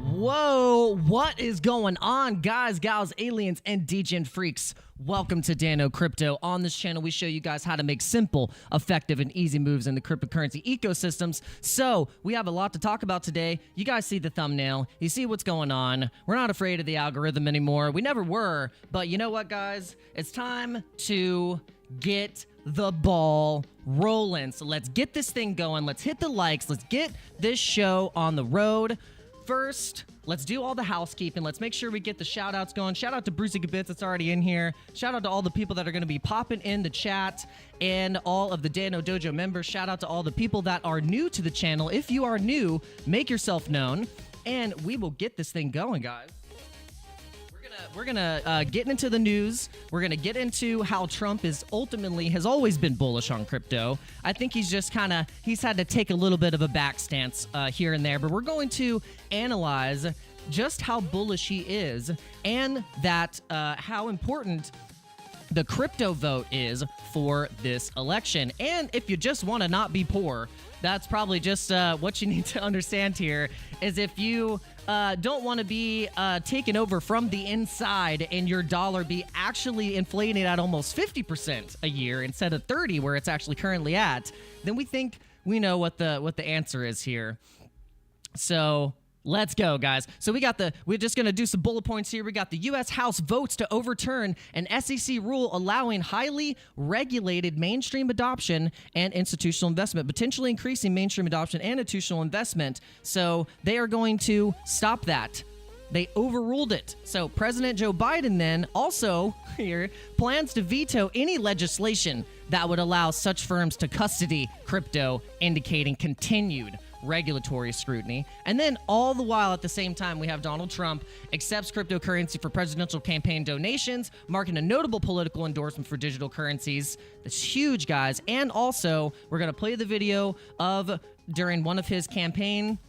Whoa, what is going on, guys, gals, aliens, and degen freaks? Welcome to Dano Crypto. On this channel, we show you guys how to make simple, effective, and easy moves in the cryptocurrency ecosystems. So, we have a lot to talk about today. You guys see the thumbnail. You see what's going on. We're not afraid of the algorithm anymore. We never were. But you know what, guys? It's time to get the ball rolling. So, let's get this thing going. Let's hit the likes. Let's get this show on the road. First, let's do all the housekeeping. Let's make sure we get the shout-outs going. Shout out to Brucey Gabitz that's already in here. Shout out to all the people that are going to be popping in the chat and all of the Dano Dojo members. Shout out to all the people that are new to the channel. If you are new, make yourself known, and we will get this thing going, guys. We're gonna get into the news. We're gonna get into how Trump has always been bullish on crypto. I think he's had to take a little bit of a back stance here and there, but we're going to analyze just how bullish he is and that how important the crypto vote is for this election. And if you just want to not be poor, that's probably just what you need to understand here, is if you don't want to be taken over from the inside and your dollar be actually inflated at almost 50% a year instead of 30 where it's actually currently at, then we think we know what the answer is here. So let's go, guys. So we're just going to do some bullet points here. We got the U.S. House votes to overturn an SEC rule allowing highly regulated mainstream adoption and institutional investment, potentially increasing mainstream adoption and institutional investment. So they are going to stop that. They overruled it. So President Joe Biden then also here plans to veto any legislation that would allow such firms to custody crypto, indicating continued regulatory scrutiny. And then all the while at the same time, we have Donald Trump accepts cryptocurrency for presidential campaign donations, marking a notable political endorsement for digital currencies. That's huge, guys. And also, we're going to play the video of during one of his campaign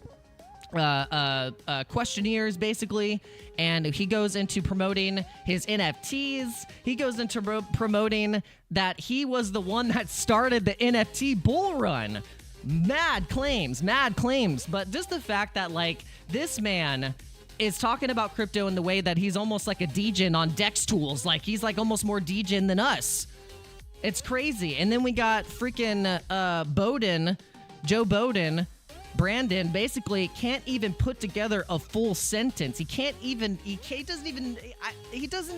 questionnaires, basically, and he goes into promoting his NFTs. He goes into promoting that he was the one that started the NFT bull run. Mad claims, but just the fact that, like, this man is talking about crypto in the way that he's almost like a degen on Dex tools, like he's like almost more degen than us. It's crazy. And then we got freaking Joe Biden, Brandon, basically can't even put together a full sentence. He doesn't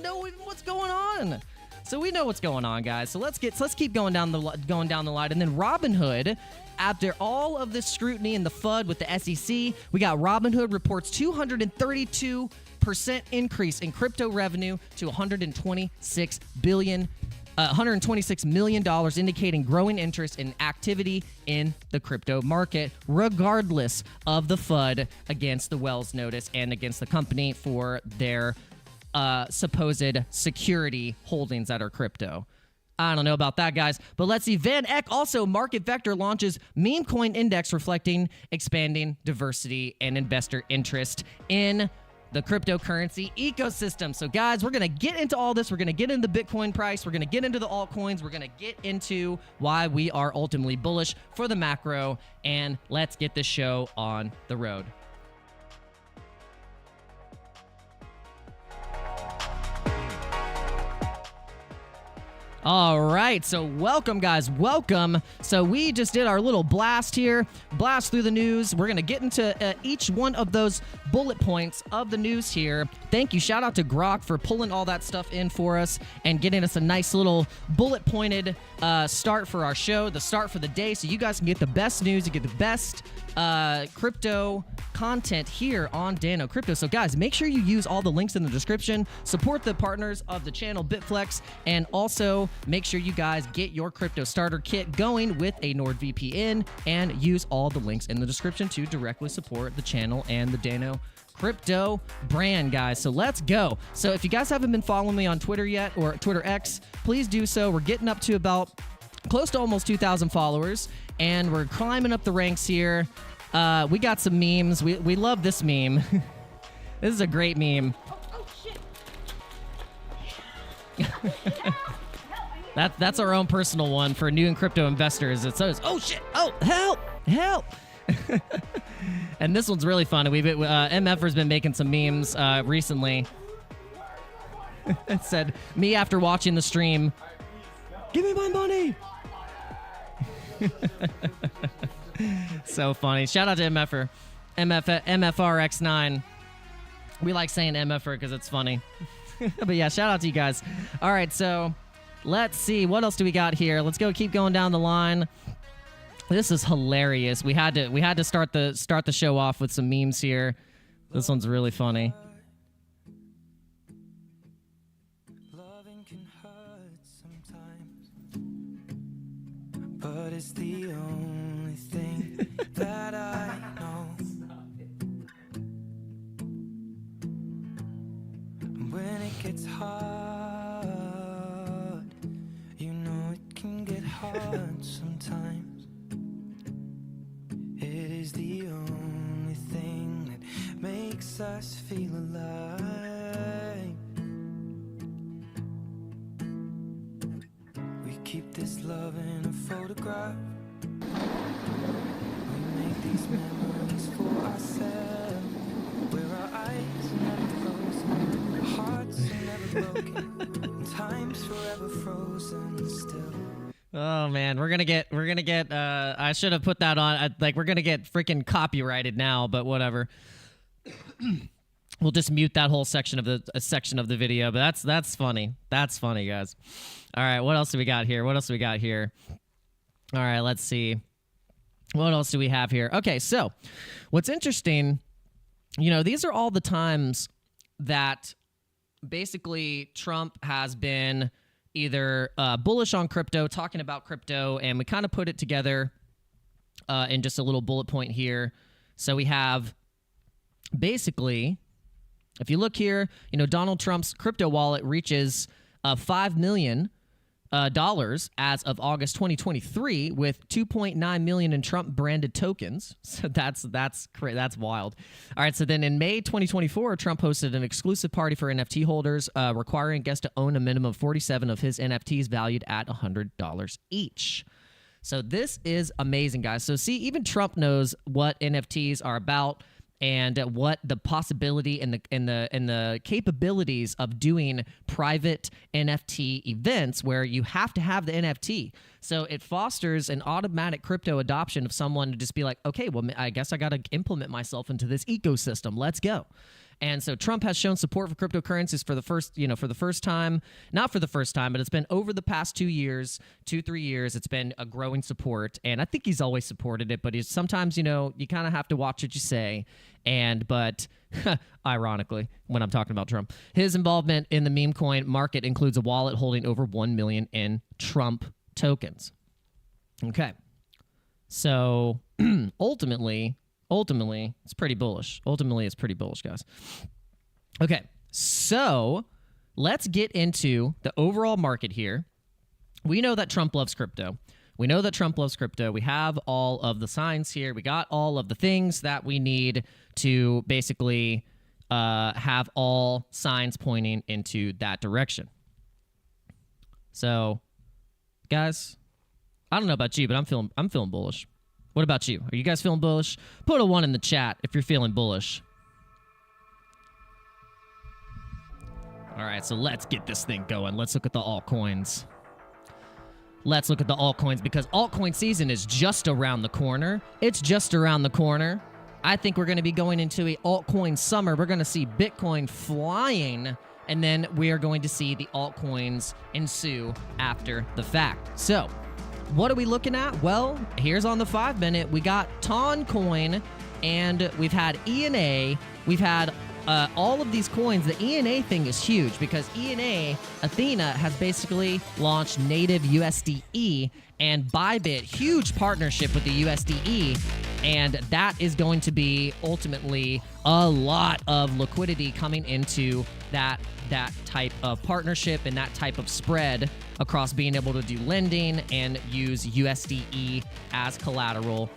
know even what's going on. So we know what's going on, guys. So let's keep going down the line. And then Robinhood, after all of this scrutiny and the FUD with the SEC, we got Robinhood reports 232% increase in crypto revenue to $126 million, indicating growing interest in activity in the crypto market, regardless of the FUD against the Wells notice and against the company for their supposed security holdings that are crypto. I don't know about that, guys, but let's see. Van Eck also, Market Vector launches meme coin index reflecting expanding diversity and investor interest in the cryptocurrency ecosystem. So, guys, we're going to get into all this. We're going to get into the Bitcoin price. We're going to get into the altcoins. We're going to get into why we are ultimately bullish for the macro, and let's get this show on the road. All right, so welcome, guys, welcome. So we just did our little blast here, blast through the news. We're going to get into each one of those bullet points of the news here. Thank you. Shout out to Grok for pulling all that stuff in for us and getting us a nice little bullet-pointed start for our show, the start for the day, so you guys can get the best news, you get the best crypto content here on Dano Crypto. So, guys, make sure you use all the links in the description, support the partners of the channel, BITFLEX, and also make sure you guys get your crypto starter kit going with a NordVPN, and use all the links in the description to directly support the channel and the Dano Crypto brand, guys. So let's go. So if you guys haven't been following me on Twitter yet, or Twitter X, please do so. We're getting up to about close to almost 2,000 followers, and we're climbing up the ranks here. We got some memes. We love this meme. This is a great meme. Oh shit. That's our own personal one for new and crypto investors. It says, "Oh shit! Oh help! Help!" And this one's really funny. MFer's been making some memes recently. It said, me after watching the stream, give me my money. So funny. Shout out to MFer. MFRX9. We like saying MFer because it's funny. But yeah, shout out to you guys. All right, so let's see. What else do we got here? Let's keep going down the line. This is hilarious. We had to start the show off with some memes here. This one's really funny. Loving can hurt sometimes, but it's the only thing that I know. When it gets hard, you know it can get hard sometimes. It is the only thing that makes us feel alive. We keep this love in a photograph. We make these memories for ourselves, where our eyes never close, our hearts are never broken, and time's forever frozen still. Oh man, we're gonna get. I should have put that on. We're gonna get freaking copyrighted now, but whatever. We'll just mute that whole section of the video. But that's funny. That's funny, guys. All right, what else do we got here? All right, let's see. What else do we have here? Okay, so what's interesting, these are all the times that basically Trump has been either bullish on crypto, talking about crypto, and we kind of put it together in just a little bullet point here. So we have basically, if you look here, Donald Trump's crypto wallet reaches $5 million as of August 2023 with 2.9 million in Trump branded tokens. So that's wild. All right, so then in May 2024, Trump hosted an exclusive party for NFT holders, requiring guests to own a minimum of 47 of his NFTs valued at $100 each. So this is amazing, guys. So see, even Trump knows what NFTs are about and what the possibility and the capabilities of doing private NFT events where you have to have the NFT. So it fosters an automatic crypto adoption of someone to just be like, okay, well, I guess I got to implement myself into this ecosystem. Let's go. And so Trump has shown support for cryptocurrencies for the first time, not for the first time, but it's been over the past 3 years, it's been a growing support. And I think he's always supported it, but sometimes, you kind of have to watch what you say. But ironically, when I'm talking about Trump, his involvement in the meme coin market includes a wallet holding over 1 million in Trump tokens. Okay. So ultimately, it's pretty bullish. It's pretty bullish, guys. Okay, so let's get into the overall market here. We know that Trump loves crypto. We have all of the signs here. We got all of the things that we need to basically have all signs pointing into that direction. So, guys, I don't know about you, but I'm feeling bullish. What about you? Are you guys feeling bullish? Put a 1 in the chat if you're feeling bullish. All right, so let's get this thing going. Let's look at the altcoins. Because altcoin season is just around the corner. It's just around the corner. I think we're going to be going into a altcoin summer. We're going to see Bitcoin flying, and then we are going to see the altcoins ensue after the fact. So, what are we looking at? Well, here's on the 5-minute. We got Toncoin, and we've had ENA. We've had all of these coins. The ENA thing is huge because ENA, Athena, has basically launched native USDE, and Bybit, huge partnership with the USDE, and that is going to be ultimately a lot of liquidity coming into that type of partnership and that type of spread across being able to do lending and use USDE as collateral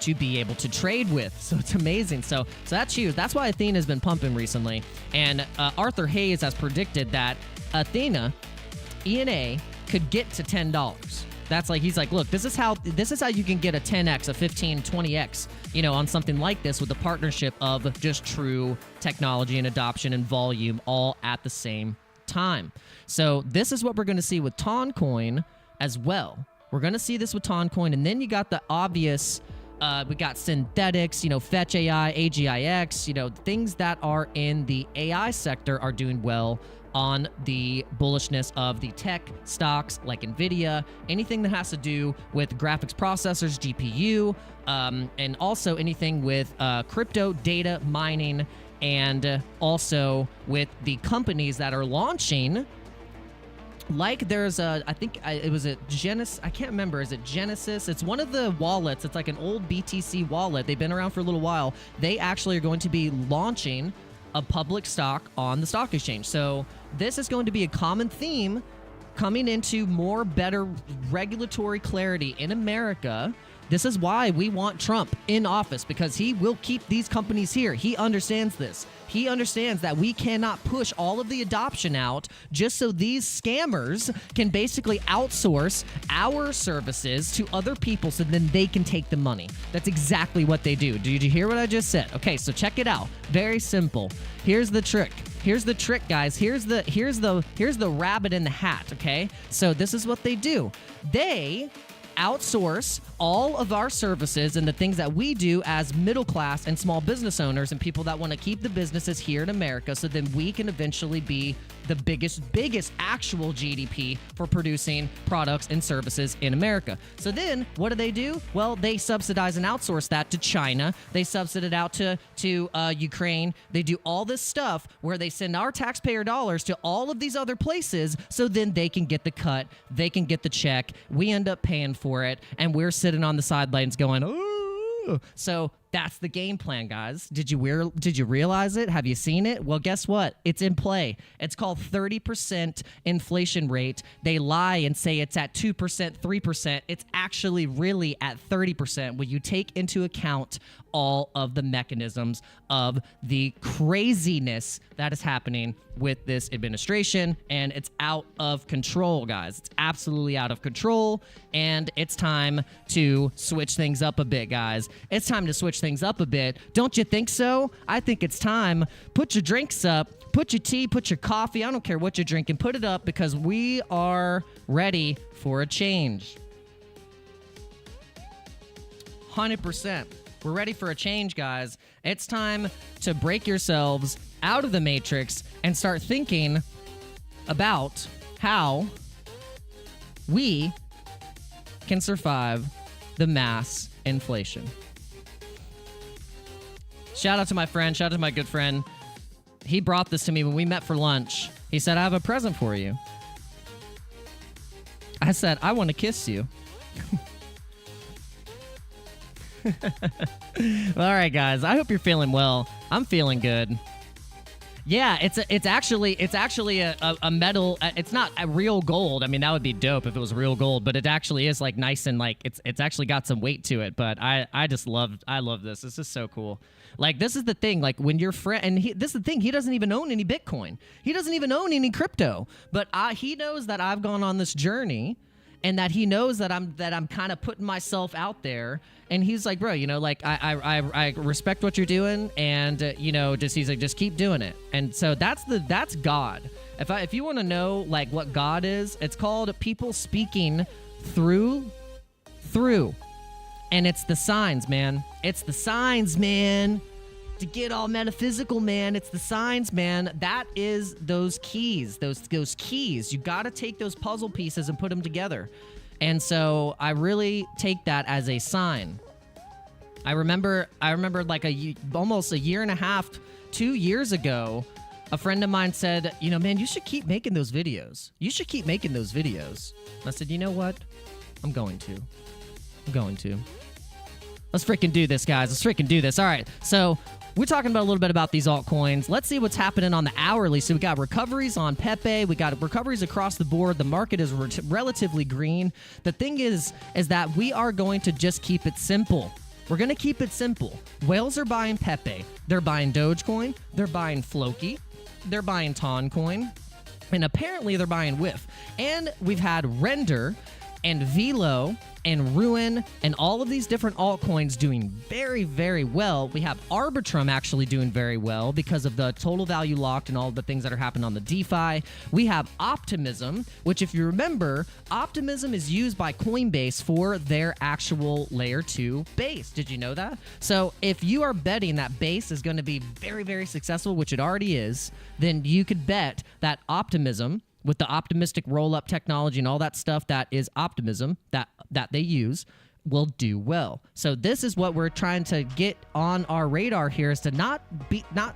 to be able to trade with. So it's amazing. So that's huge. That's why Athena has been pumping recently. And Arthur Hayes has predicted that Athena, ENA, could get to $10. That's like, he's like, look, this is how you can get a 10x, a 15, 20x, on something like this with the partnership of just true technology and adoption and volume all at the same time. So this is what we're going to see with Toncoin as well. We're going to see this with Toncoin, and then you got the obvious, we got synthetics, Fetch AI, AGIX, things that are in the AI sector are doing well on the bullishness of the tech stocks like NVIDIA, anything that has to do with graphics processors, GPU, and also anything with crypto data mining, and also with the companies that are launching. Like there's I think it was a Genesis, I can't remember, is it Genesis? It's one of the wallets, it's like an old BTC wallet. They've been around for a little while. They actually are going to be launching a public stock on the stock exchange. So this is going to be a common theme coming into more better regulatory clarity in America. This is why we want Trump in office, because he will keep these companies here. He understands this. He understands that we cannot push all of the adoption out just so these scammers can basically outsource our services to other people so then they can take the money. That's exactly what they do. Did you hear what I just said? Okay, so check it out. Very simple. Here's the trick. Here's the trick, guys. Here's the rabbit in the hat, okay? So this is what they do. They outsource all of our services and the things that we do as middle class and small business owners and people that want to keep the businesses here in America, so then we can eventually be the biggest actual GDP for producing products and services in America. So then what do? Well, they subsidize and outsource that to China. They subsidize it out to Ukraine. They do all this stuff where they send our taxpayer dollars to all of these other places, so then they can get the cut, they can get the check. We end up paying for it, and we're sitting on the sidelines going, oh. So that's the game plan, guys. Did you realize it? Have you seen it? Well, guess what? It's in play. It's called 30% inflation rate. They lie and say it's at 2%, 3%. It's actually really at 30% when you take into account all of the mechanisms of the craziness that is happening with this administration, and it's out of control, guys. It's absolutely out of control, and it's time to switch things up a bit, guys. It's time to switch things up a bit. Don't you think so? I think it's time. Put your drinks up, put your tea, put your coffee, I don't care what you're drinking, put it up, because we are ready for a change. 100%. We're ready for a change, guys. It's time to break yourselves out of the matrix and start thinking about how we can survive the mass inflation. Shout out to my friend, shout out to my good friend. He brought this to me when we met for lunch. He said, I have a present for you. I said, I want to kiss you. All right, guys. I hope you're feeling well. I'm feeling good. Yeah, it's actually a metal. It's not a real gold. I mean, that would be dope if it was real gold, but it actually is like nice and like it's actually got some weight to it. But I love this. This is so cool. Like, this is the thing. Like, when your friend, and this is the thing. He doesn't even own any Bitcoin. He doesn't even own any crypto. But he knows that I've gone on this journey, and that he knows that I'm kind of putting myself out there. And he's like, bro, like I respect what you're doing, and he's like, just keep doing it. And so that's God. If you want to know like what God is, it's called people speaking through, and it's the signs, man. It's the signs, man. To get all metaphysical, man, it's the signs, man. That is those keys, those keys. You got to take those puzzle pieces and put them together. And so I really take that as a sign. I remember like almost a year and a half, 2 years ago, a friend of mine said, man, you should keep making those videos. You should keep making those videos. And I said, you know what? I'm going to. Let's freaking do this, guys. Let's freaking do this. All right. So we're talking about a little bit about these altcoins. Let's see what's happening on the hourly. So we got recoveries on Pepe. We got recoveries across the board. The market is relatively green. The thing is that we are going to just keep it simple. We're going to keep it simple. Whales are buying Pepe. They're buying Dogecoin. They're buying Floki. They're buying Toncoin. And apparently they're buying WIF. And we've had Render and Velo and Ruin and all of these different altcoins doing very, very well. We have Arbitrum actually doing very well because of the total value locked and all the things that are happening on the DeFi. We have Optimism, which if you remember, Optimism is used by Coinbase for their actual layer 2 base. Did you know that? So if you are betting that base is going to be very, very successful, which it already is, then you could bet that Optimism, with the optimistic roll-up technology and all that stuff that is Optimism that they use, will do well. So this is what we're trying to get on our radar here, is to not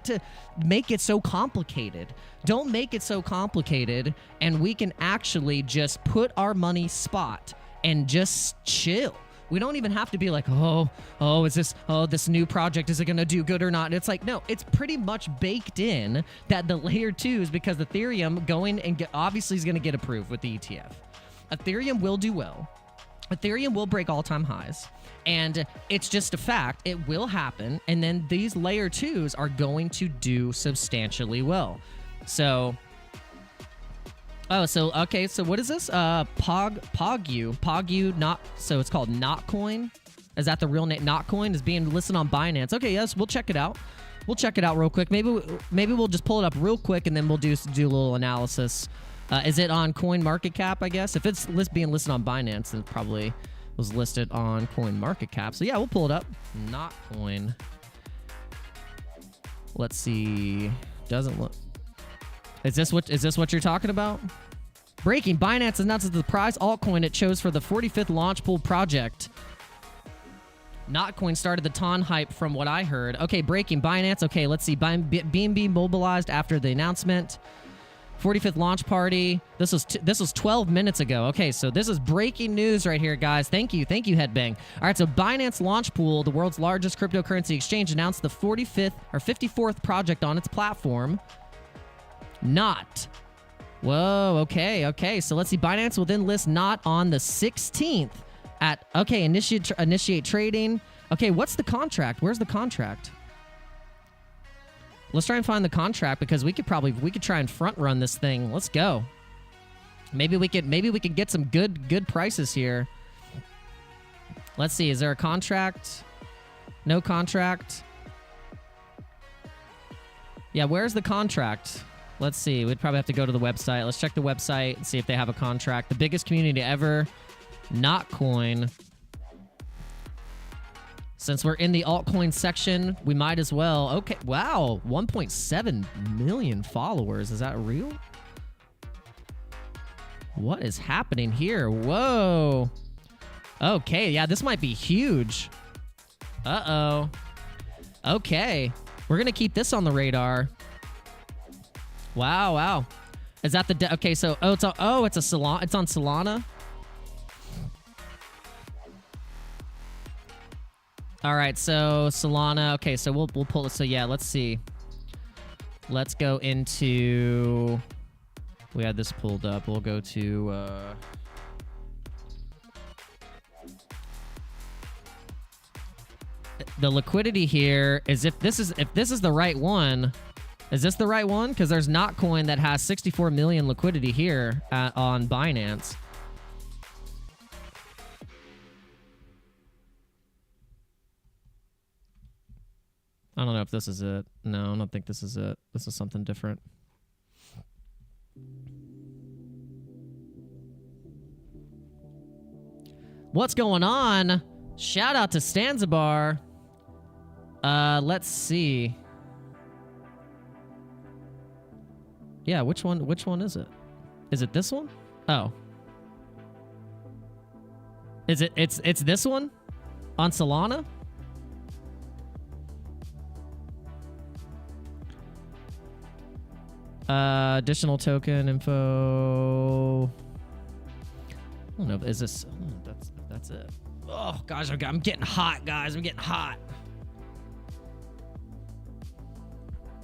to make it so complicated. Don't make it so complicated, and we can actually just put our money spot and just chill. We don't even have to be like, this new project, is it going to do good or not? And it's like, no, it's pretty much baked in that the layer 2s, because Ethereum obviously is going to get approved with the ETF. Ethereum will do well. Ethereum will break all-time highs. And it's just a fact. It will happen. And then these layer 2s are going to do substantially well. So... okay, so what is this? Pogu, not, so it's called NotCoin? Is that the real name? NotCoin is being listed on Binance. Okay, yes, we'll check it out. We'll check it out real quick. Maybe we'll just pull it up real quick, and then we'll do a little analysis. Is it on CoinMarketCap, I guess? If it's being listed on Binance, then it probably was listed on CoinMarketCap. So yeah, we'll pull it up. NotCoin. Let's see. Doesn't look... Is this what you're talking about? Breaking, Binance announces the prize altcoin it chose for the 45th launch pool project. NotCoin started the TON hype from what I heard. Okay, breaking, Binance. Okay, let's see. BNB mobilized after the announcement. 45th launch party. This was 12 minutes ago. Okay, so this is breaking news right here, guys. Thank you, Headbang. All right, so Binance Launch Pool, the world's largest cryptocurrency exchange, announced the 45th or 54th project on its platform. Whoa, okay. So let's see. Binance will then list Not on the 16th at, okay, initiate trading. Okay, what's the contract? Where's the contract? Let's try and find the contract, because we could try and front run this thing. Let's go. Maybe we could get some good prices here. Let's see. Is there a contract? No contract. Yeah, where's the contract? Let's see. We'd probably have to go to the website. Let's check the website and see if they have a contract. The biggest community ever. NotCoin. Since we're in the altcoin section, we might as well. Okay. Wow. 1.7 million followers. Is that real? What is happening here? Whoa. Okay. Yeah, this might be huge. Uh-oh. Okay. We're going to keep this on the radar. Wow. Is that the... okay, so... it's on Solana? All right, so Solana. Okay, so we'll pull it. So yeah, let's see. Let's go into... We had this pulled up. We'll go to... the liquidity here is if this is the right one... Is this the right one? Because there's NotCoin that has 64 million liquidity here on Binance. I don't know if this is it. No, I don't think this is it. This is something different. What's going on? Shout out to Stanzabar. Let's see. Yeah, which one is it? Is it this one? Oh. Is it it's this one? On Solana? Additional token info. I don't know. Is this? Oh, that's it. Oh gosh, I'm getting hot, guys. I'm getting hot.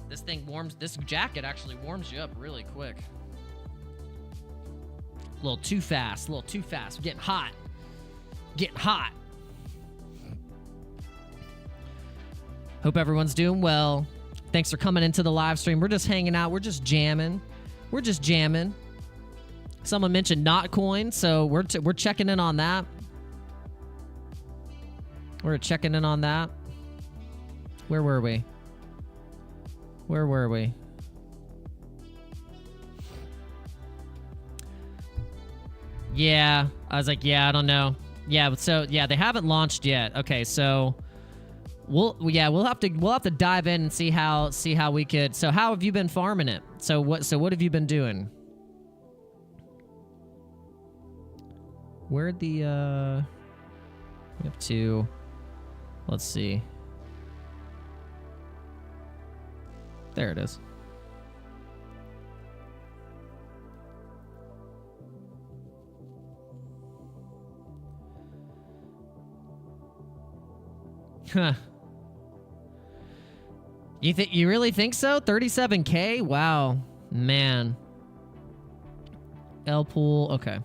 This thing warms. This jacket actually warms you up really quick. A little too fast. We're getting hot. Hope everyone's doing well. Thanks for coming into the live stream. We're just hanging out. We're just jamming. Someone mentioned not coin, so we're checking in on that. We're checking in on that. Where were we? Where were we? Yeah, I was like, yeah, I don't know. Yeah, so yeah, they haven't launched yet. Okay, so we'll have to dive in and see how we could. So how have you been farming it? So what have you been doing? Where'd the we have to, let's see. There it is. Huh. You really think so? 37K? Wow. Man. L pool. Okay.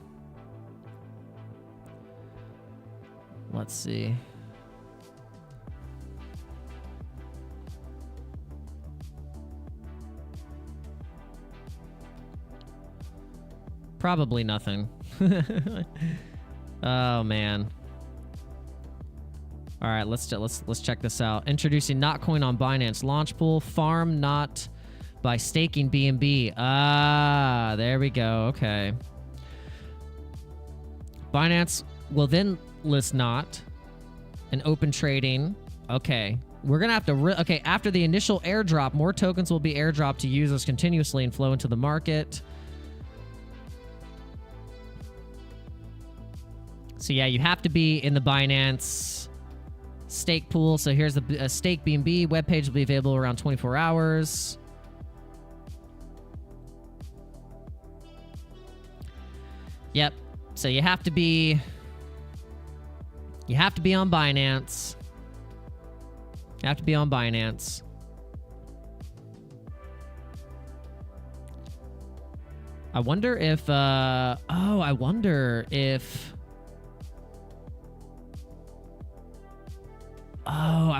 Let's see. Probably nothing. Oh man. All right, let's check this out. Introducing not coin on Binance launch pool. Farm not by staking BNB. Ah, there we go. Okay. Binance will then list not and open trading. Okay. We're going to have to... okay, after the initial airdrop, more tokens will be airdropped to users continuously and flow into the market. So yeah, you have to be in the Binance stake pool. So here's the stake BNB webpage will be available around 24 hours. Yep. So you have to be on Binance. You have to be on Binance. I wonder if I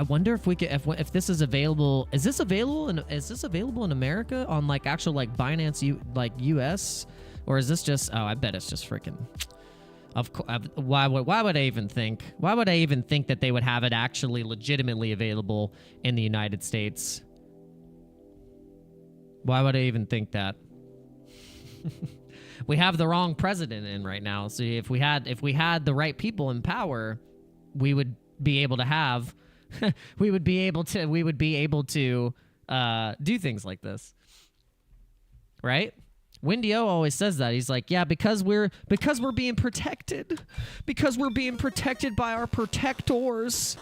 wonder if we could if this is available. Is this available in America on like actual like Binance US, or is this just I bet it's just freaking of course. Why would I even think that they would have it actually legitimately available in the United States? Why would I even think that? We have the wrong president in right now. So if we had the right people in power, we would be able to have we would be able to do things like this. Right? Windy O always says that. He's like, yeah, because we're being protected. Because we're being protected by our protectors.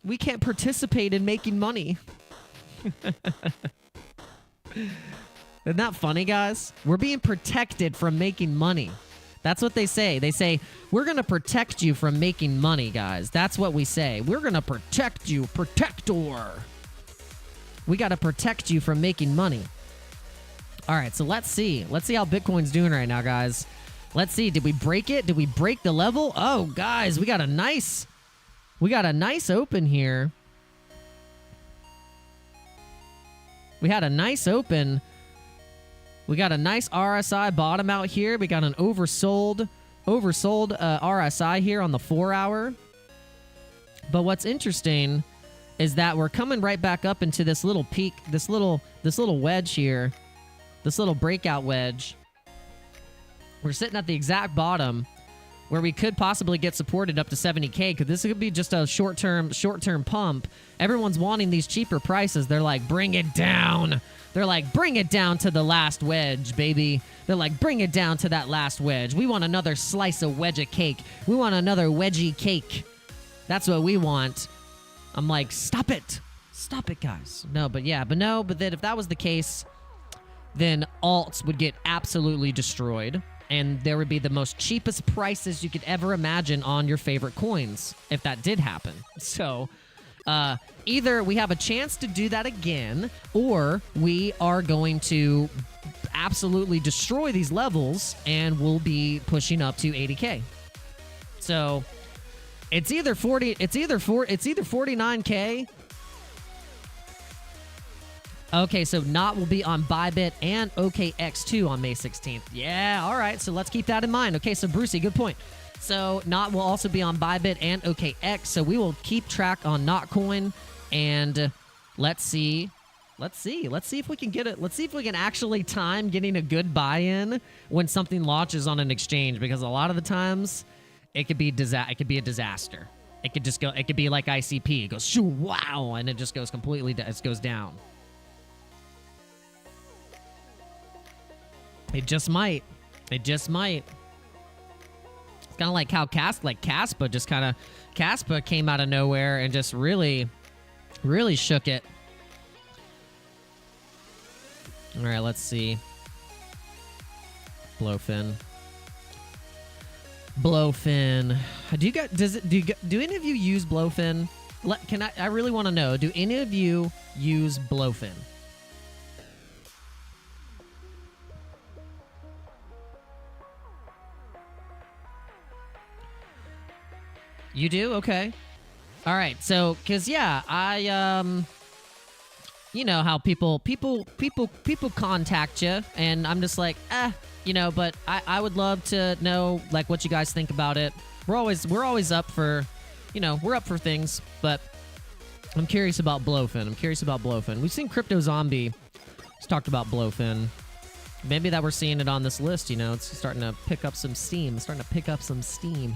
We can't participate in making money. Isn't that funny, guys? We're being protected from making money. That's what they say. They say, we're going to protect you from making money, guys. That's what we say. We're going to protect you, protector. We got to protect you from making money. All right, so let's see. Let's see how Bitcoin's doing right now, guys. Let's see. Did we break it? Did we break the level? Oh, guys, we got a nice open here. We had a nice open. We got a nice RSI bottom out here. We got an oversold RSI here on the 4-hour. But what's interesting is that we're coming right back up into this little peak, this little wedge here, this little breakout wedge. We're sitting at the exact bottom where we could possibly get supported up to 70K, because this could be just a short-term pump. Everyone's wanting these cheaper prices. They're like, bring it down. They're like, bring it down to the last wedge, baby. They're like, bring it down to that last wedge. We want another slice of wedge of cake. We want another wedgie cake. That's what we want. I'm like, stop it. Stop it, guys. But then if that was the case, then alts would get absolutely destroyed. And there would be the most cheapest prices you could ever imagine on your favorite coins if that did happen. So either we have a chance to do that again, or we are going to absolutely destroy these levels and we'll be pushing up to 80K. So it's either 49K Okay, so Not will be on Bybit and OKX2 on May 16th. Yeah, all right, so let's keep that in mind. Okay, so Brucey, good point. So Not will also be on Bybit and OKX, so we will keep track on Notcoin, and let's see if we can get it. Let's see if we can actually time getting a good buy-in when something launches on an exchange, because a lot of the times it could be a disaster. It could just go. It could be like ICP. It goes shoo, wow, and it just goes completely. It goes down. It just might. It just might. It's kind of like how Caspa came out of nowhere and just really shook it. All right, let's see. Blowfin. Do any of you use Blowfin? I really want to know. Do any of you use Blowfin? You do? Okay. All right. So, cause yeah, you know how people contact you, and I'm just like, but I would love to know like what you guys think about it. We're always up for, we're up for things, but I'm curious about Blowfin. We've seen Crypto Zombie just talked about Blowfin. Maybe that we're seeing it on this list, it's starting to pick up some steam.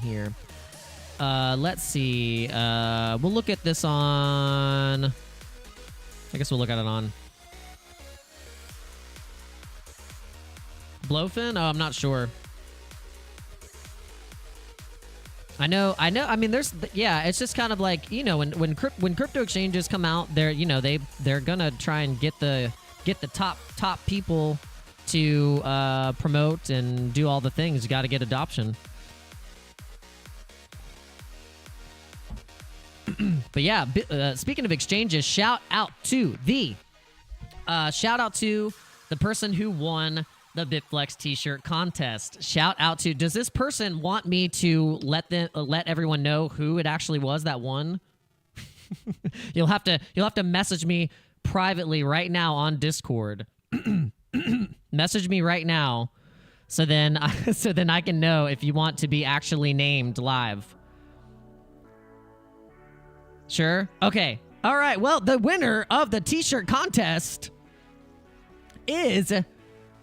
Here. Let's see. We'll look at this on... I guess we'll look at it on Blowfin. Oh, I'm not sure. I know. I mean, it's just kind of like, when crypto exchanges come out, they're gonna try and get the top people to promote and do all the things. You got to get adoption. But yeah, speaking of exchanges, shout out to the person who won the BITFLEX t-shirt contest. Shout out to, does this person want me to let everyone know who it actually was that won? You'll have to message me privately right now on Discord. Message me right now, so then I can know if you want to be actually named live. Sure. Okay. All right. Well, the winner of the t-shirt contest is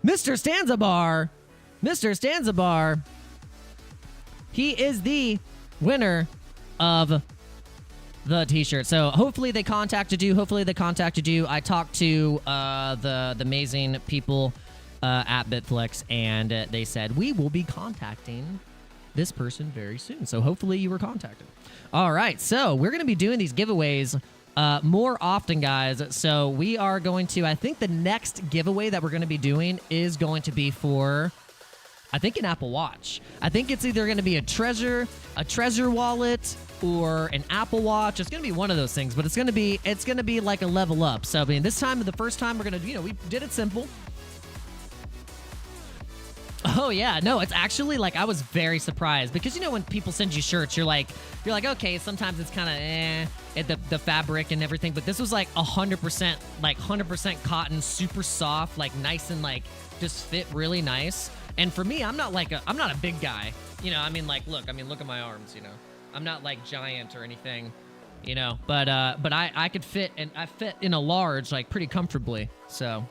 Mr. Stanzabar. Mr. Stanzabar. He is the winner of the t-shirt. So hopefully they contacted you. I talked to the amazing people at BITFLEX, and they said we will be contacting this person very soon. So hopefully you were contacted. All right, so we're going to be doing these giveaways more often, guys. So we are going to, I think the next giveaway that we're going to be doing is going to be for, I think, an Apple Watch. I think it's either going to be a treasure wallet, or an Apple Watch. It's going to be one of those things, but it's going to be like a level up. So I mean, the first time we're going to, we did it simple. Oh yeah, no, it's actually like, I was very surprised because when people send you shirts, you're like, okay, sometimes it's kind of the fabric and everything, but this was like 100% cotton, super soft, like nice and like just fit really nice. And for me, I'm not a big guy, I mean, like, look at my arms, I'm not like giant or anything, but I could fit, and I fit in a large like pretty comfortably. So,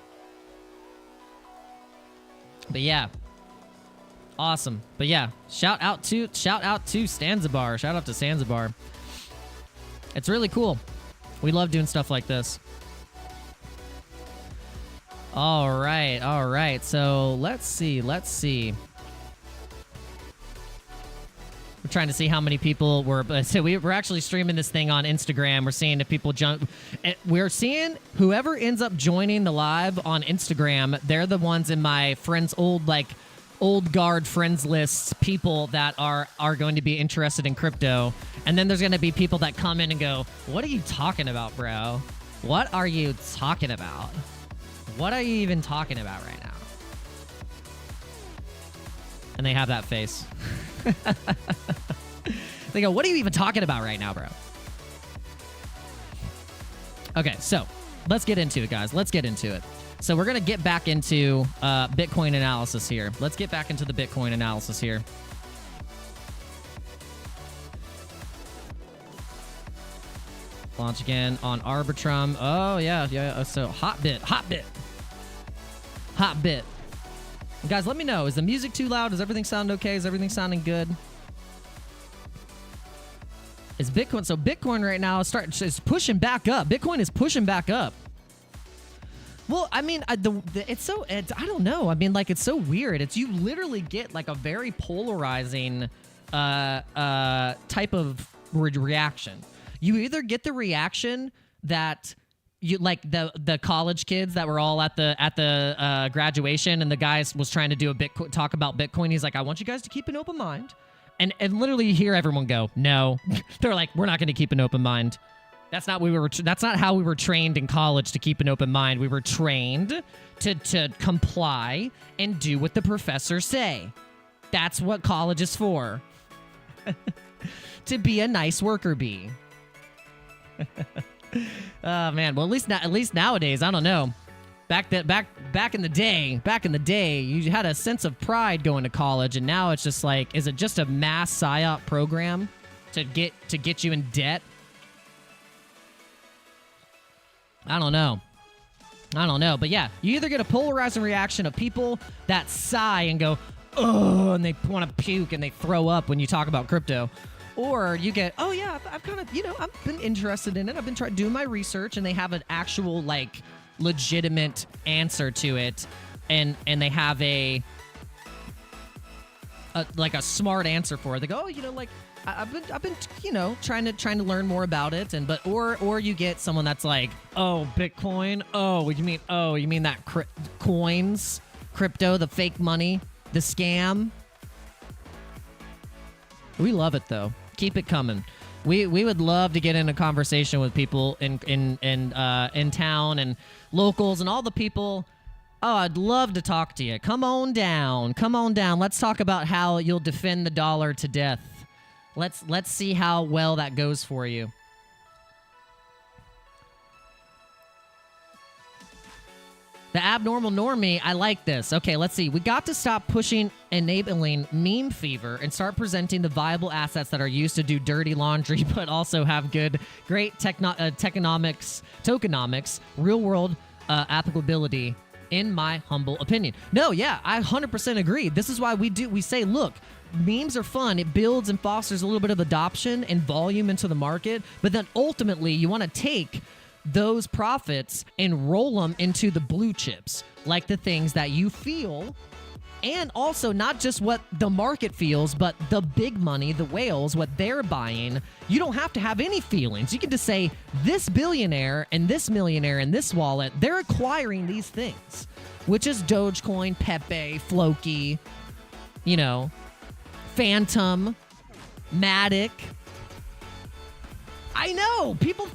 but yeah. Awesome. But yeah, shout out to Stanzabar. Shout out to Stanzabar. It's really cool. We love doing stuff like this. All right. So let's see. We're trying to see how many people were. So we're actually streaming this thing on Instagram. We're seeing if people jump. We're seeing whoever ends up joining the live on Instagram. They're the ones in my friends' old guard friends lists, people that are going to be interested in crypto. And then there's going to be people that come in and go, what are you talking about, bro? What are you talking about? What are you even talking about right now? And they have that face. They go, what are you even talking about right now, bro? Okay, so let's get into it, guys. Let's get into it. So we're going to get back into Bitcoin analysis here. Let's get back into the Bitcoin analysis here. Launch again on Arbitrum. Oh, yeah. So Hotbit. Guys, let me know. Is the music too loud? Does everything sound okay? Is everything sounding good? Is Bitcoin... So Bitcoin right now is pushing back up. Bitcoin is pushing back up. Well, I mean, I don't know. I mean, like, it's so weird. You literally get, like, a very polarizing type of reaction. You either get the reaction that... You like the college kids that were all at the graduation, and the guy was trying to do a talk about Bitcoin. He's like, I want you guys to keep an open mind, and literally you hear everyone go, no. They're like, we're not going to keep an open mind. That's not how we were trained in college to keep an open mind. We were trained to comply and do what the professors say. That's what college is for. To be a nice worker bee. Oh man, well at least nowadays, I don't know. Back in the day, you had a sense of pride going to college, and now it's just like, is it just a mass psyop program to get you in debt? I don't know, but yeah, you either get a polarizing reaction of people that sigh and go, oh, and they want to puke and they throw up when you talk about crypto. Or you get, oh yeah, I've kind of, I've been interested in it. I've been doing my research, and they have an actual, like, legitimate answer to it, and they have a smart answer for it. They go, oh, like, I've been trying to learn more about it, or you get someone that's like, oh, Bitcoin, oh, you mean that coins, crypto, the fake money, the scam. We love it though. Keep it coming. We would love to get in a conversation with people in town and locals and all the people. Oh, I'd love to talk to you. Come on down. Let's talk about how you'll defend the dollar to death. Let's see how well that goes for you. The abnormal normie, I like this. Okay, let's see. We got to stop enabling meme fever and start presenting the viable assets that are used to do dirty laundry, but also have great tokenomics, real-world applicability, in my humble opinion. No, yeah, I 100% agree. This is why we say, look, memes are fun. It builds and fosters a little bit of adoption and volume into the market, but then ultimately you want to take those profits and roll them into the blue chips, like the things that you feel, and also not just what the market feels, but the big money, the whales, what they're buying. You don't have to have any feelings. You can just say, this billionaire and this millionaire and this wallet, they're acquiring these things, which is Dogecoin, Pepe, Floki, Phantom, Matic. I know, people...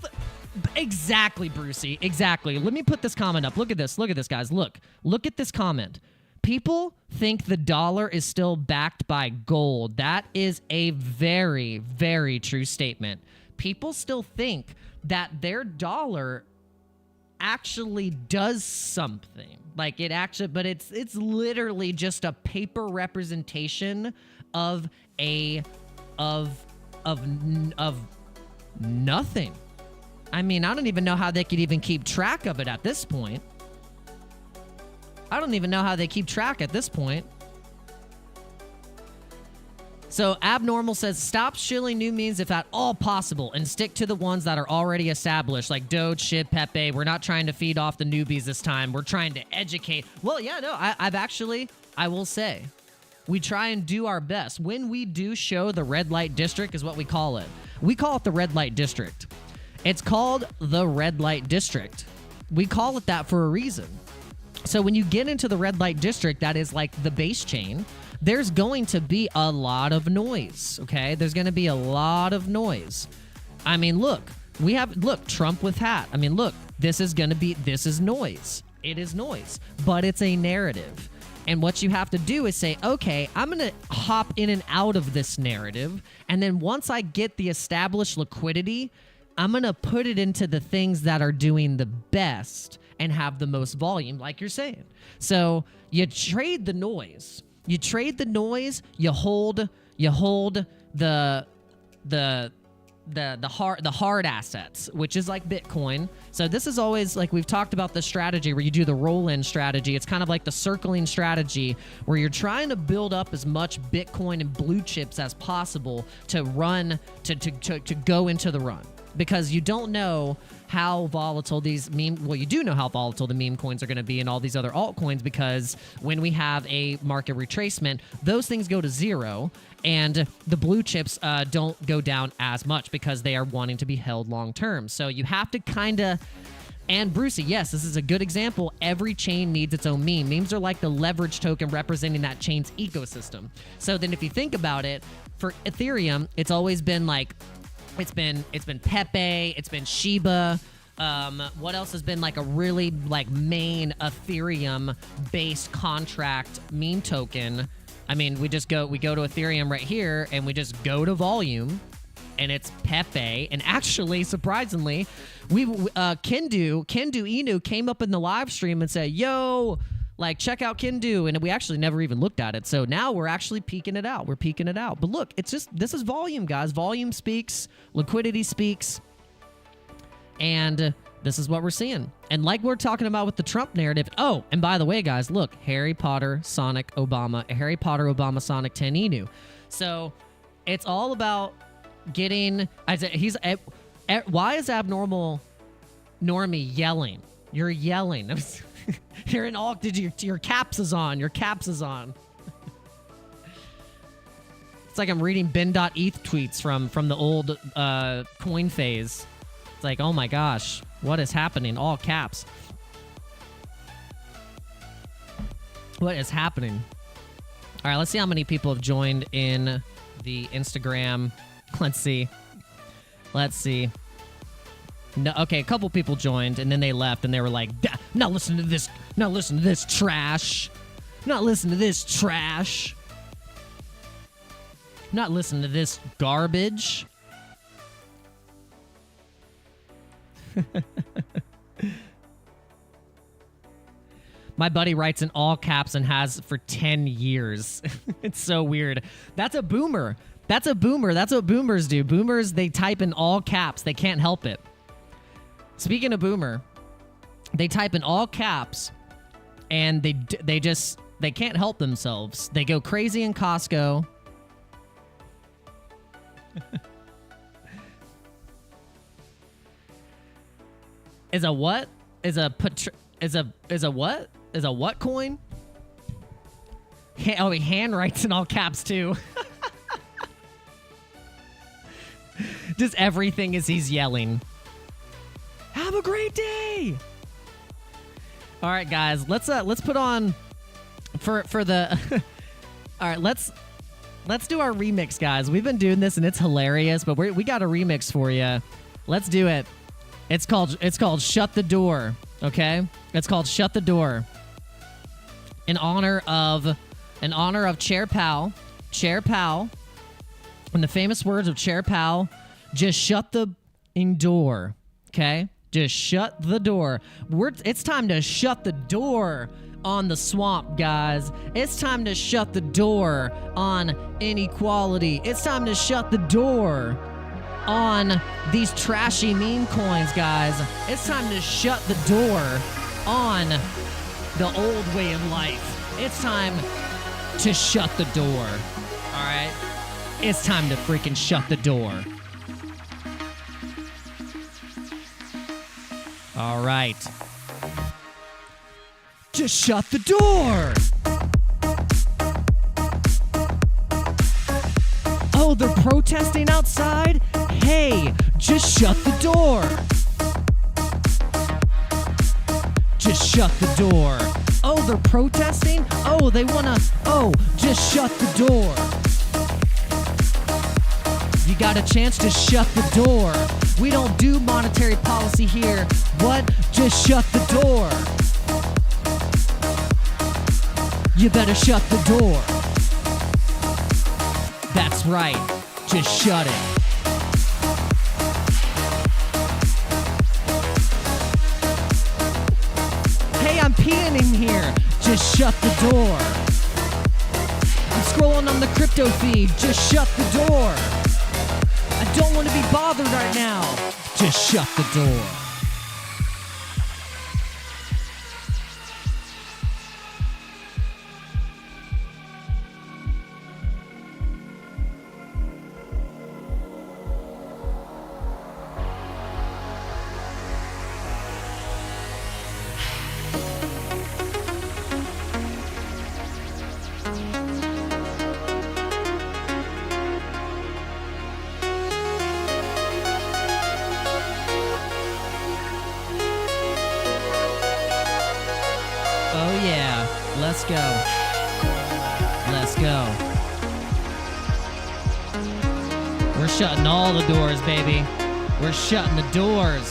Exactly, Brucey. Exactly. Let me put this comment up. Look at this, guys. Look at this comment. People think the dollar is still backed by gold. That is a very, very true statement. People still think that their dollar actually does something. Like it actually, but it's literally just a paper representation of nothing. I mean, I don't even know how they could even keep track of it at this point. I don't even know how they keep track at this point. So Abnormal says, stop shilling new memes if at all possible and stick to the ones that are already established, like Doge, Shib, Pepe. We're not trying to feed off the newbies this time. We're trying to educate. Well, yeah, no, I will say, we try and do our best. When we do show the red light district is what we call it. We call it the red light district. It's called the red light district. We call it that for a reason. So when you get into the red light district, that is like the base chain, there's going to be a lot of noise, okay? There's going to be a lot of noise. I mean, look, Trump with hat. I mean, look, this is noise. It is noise, but it's a narrative. And what you have to do is say, okay, I'm going to hop in and out of this narrative. And then once I get the established liquidity, I'm going to put it into the things that are doing the best and have the most volume, like you're saying. So you trade the noise. You trade the noise. You hold the hard assets, which is like Bitcoin. So this is always like we've talked about the strategy where you do the roll-in strategy. It's kind of like the circling strategy where you're trying to build up as much Bitcoin and blue chips as possible to run to go into the run, because you don't know how volatile these you do know how volatile the meme coins are going to be and all these other altcoins, because when we have a market retracement, those things go to zero and the blue chips don't go down as much because they are wanting to be held long term. So you have to kind of, and Brucey, yes, this is a good example. Every chain needs its own meme. Memes are like the leverage token representing that chain's ecosystem. So then if you think about it, for Ethereum, it's always been like, it's been Pepe, it's been Shiba. What else has been like a really like main Ethereum based contract meme token? I mean, we go to Ethereum right here and we just go to volume, and it's Pepe. And actually, surprisingly, Kendu Inu came up in the live stream and said, "Yo, like, check out Kendu," and we actually never even looked at it. So now we're actually peeking it out. We're peeking it out. But look, it's just, this is volume, guys. Volume speaks, liquidity speaks, and this is what we're seeing. And like we're talking about with the Trump narrative. Oh, and by the way, guys, look, Harry Potter, Sonic, Obama, Harry Potter, Obama, Sonic, 10 Inu. So it's all about getting, why is abnormal normie yelling? You're yelling. You're in all. Your caps is on. Your caps is on. It's like I'm reading Ben.eth tweets from the old coin phase. It's like, oh my gosh, what is happening? All caps. What is happening? All right, let's see how many people have joined in the Instagram. Let's see. No, okay, a couple people joined and then they left and they were like, "Not listen to this. Not listen to this trash. Not listen to this trash. Not listen to this garbage." My buddy writes in all caps and has for 10 years. It's so weird. That's a boomer. That's a boomer. That's what boomers do. Boomers, they type in all caps. They can't help it. Speaking of boomer, they type in all caps, and they can't help themselves. They go crazy in Costco. Is a what? Is a what? Is a what coin? He handwrites in all caps too. Just everything as he's yelling. Have a great day. All right, guys, let's put on for the all right, let's do our remix, guys. We've been doing this and it's hilarious, but we got a remix for you. Let's do it. It's called Shut the Door, okay? It's called Shut the Door. In honor of Chair Powell. Chair Powell. In the famous words of Chair Powell, just shut the door, okay? Just shut the door. It's time to shut the door on the swamp, guys. It's time to shut the door on inequality. It's time to shut the door on these trashy meme coins, guys. It's time to shut the door on the old way of life. It's time to shut the door. All right? It's time to freaking shut the door. All right. Just shut the door. Oh, they're protesting outside? Hey, just shut the door. Just shut the door. Oh, they're protesting? Oh, they wanna... Oh, just shut the door. You got a chance to shut the door. We don't do monetary policy here. What? Just shut the door. You better shut the door. That's right. Just shut it. peeing in here. Just shut the door. I'm scrolling on the crypto feed. Just shut the door. I don't want to be bothered right now. Just shut the door. Oh yeah, let's go. Let's go. We're shutting all the doors, baby. We're shutting the doors.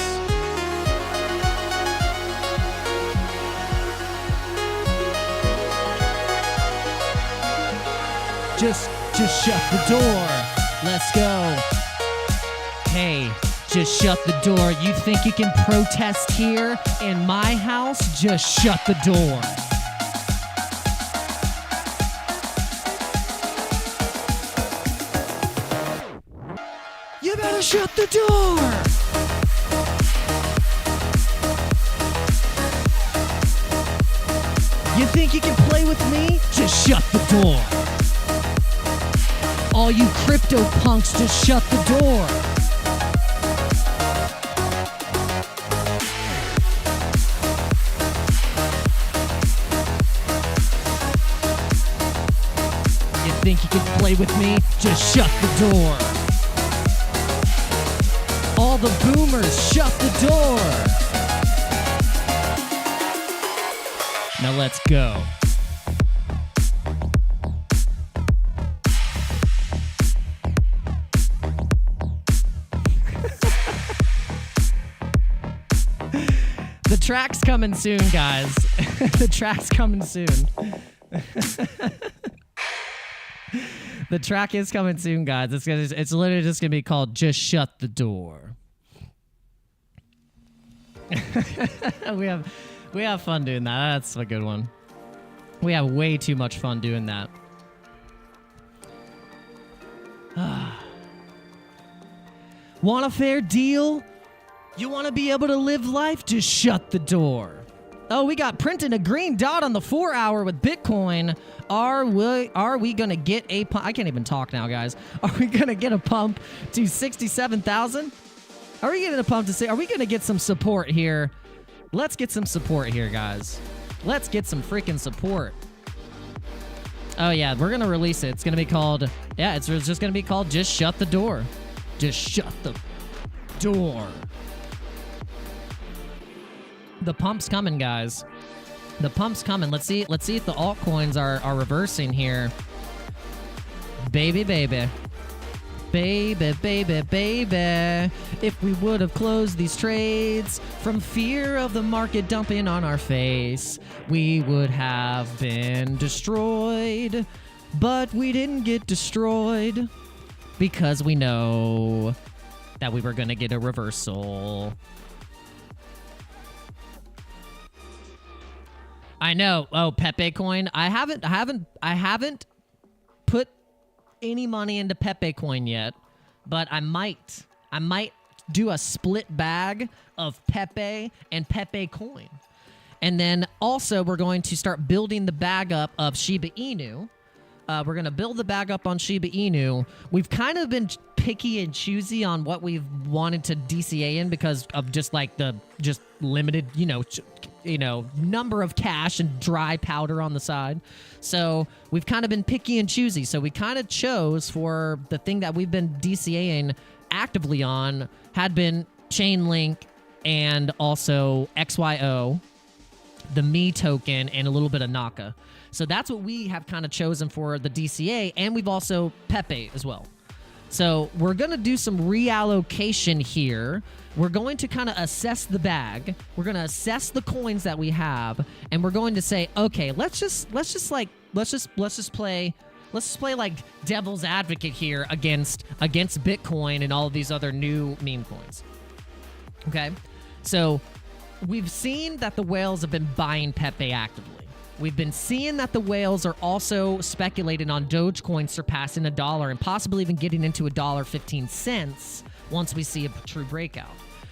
Just shut the door. Let's go. Hey, just shut the door. You think you can protest here in my house? Just shut the door. You better shut the door. You think you can play with me? Just shut the door. All you crypto punks, just shut the door. You think you can play with me? Just shut the door. All the boomers, shut the door. Now let's go. The track's coming soon, guys. The track's coming soon. The track is coming soon, guys. It's literally just gonna be called "Just Shut the Door." we have fun doing that. That's a good one. We have way too much fun doing that. Want a fair deal? You want to be able to live life? Just shut the door. Oh, we got printing a green dot on the 4 hour with Bitcoin. Are we going to get a pump? I can't even talk now, guys. Are we going to get a pump to 67,000? Are we getting a pump to say, are we going to get some support here? Let's get some support here, guys. Let's get some freaking support. Oh, yeah, we're going to release it. It's going to be called, yeah, it's just going to be called Just Shut the Door. Just shut the door. The pump's coming, guys. The pump's coming. Let's see if the altcoins are reversing here. Baby. Baby. If we would have closed these trades from fear of the market dumping on our face, we would have been destroyed. But we didn't get destroyed because we know that we were going to get a reversal. I know. Oh, Pepe coin. I haven't put any money into Pepe coin yet, but I might do a split bag of Pepe and Pepe coin. And then also we're going to start building the bag up of Shiba Inu. We're going to build the bag up on Shiba Inu. We've kind of been picky and choosy on what we've wanted to DCA in because of just like the limited, number of cash and dry powder on the side. So we've kind of been picky and choosy. So we kind of chose for the thing that we've been DCAing actively on had been Chainlink and also XYO, the Me token, and a little bit of NAKA. So that's what we have kind of chosen for the DCA, and we've also Pepe as well. So we're going to do some reallocation here. We're going to kind of assess the bag. We're going to assess the coins that we have, and we're going to say, okay, let's just play like devil's advocate here against Bitcoin and all of these other new meme coins. Okay? So we've seen that the whales have been buying Pepe actively. We've been seeing that the whales are also speculating on Dogecoin surpassing $1 and possibly even getting into $1.15 once we see a true breakout.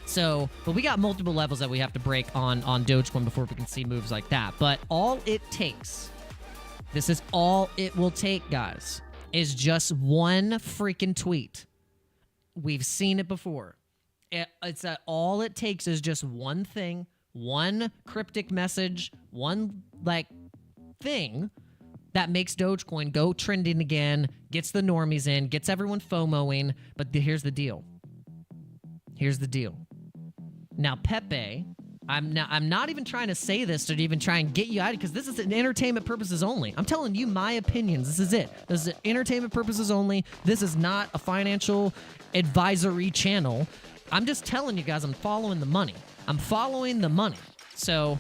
So, but we got multiple levels that we have to break on Dogecoin before we can see moves like that. But all it takes, this is all it will take, guys, is just one freaking tweet. We've seen it before. It's that all it takes is just one thing, one cryptic message, one thing that makes Dogecoin go trending again, gets the normies in, gets everyone FOMOing. But here's the deal. Here's the deal. Now, Pepe, I'm not even trying to say this to even try and get you out, because this is an entertainment purposes only. I'm telling you my opinions. This is it. This is entertainment purposes only. This is not a financial advisory channel. I'm just telling you guys I'm following the money. I'm following the money. So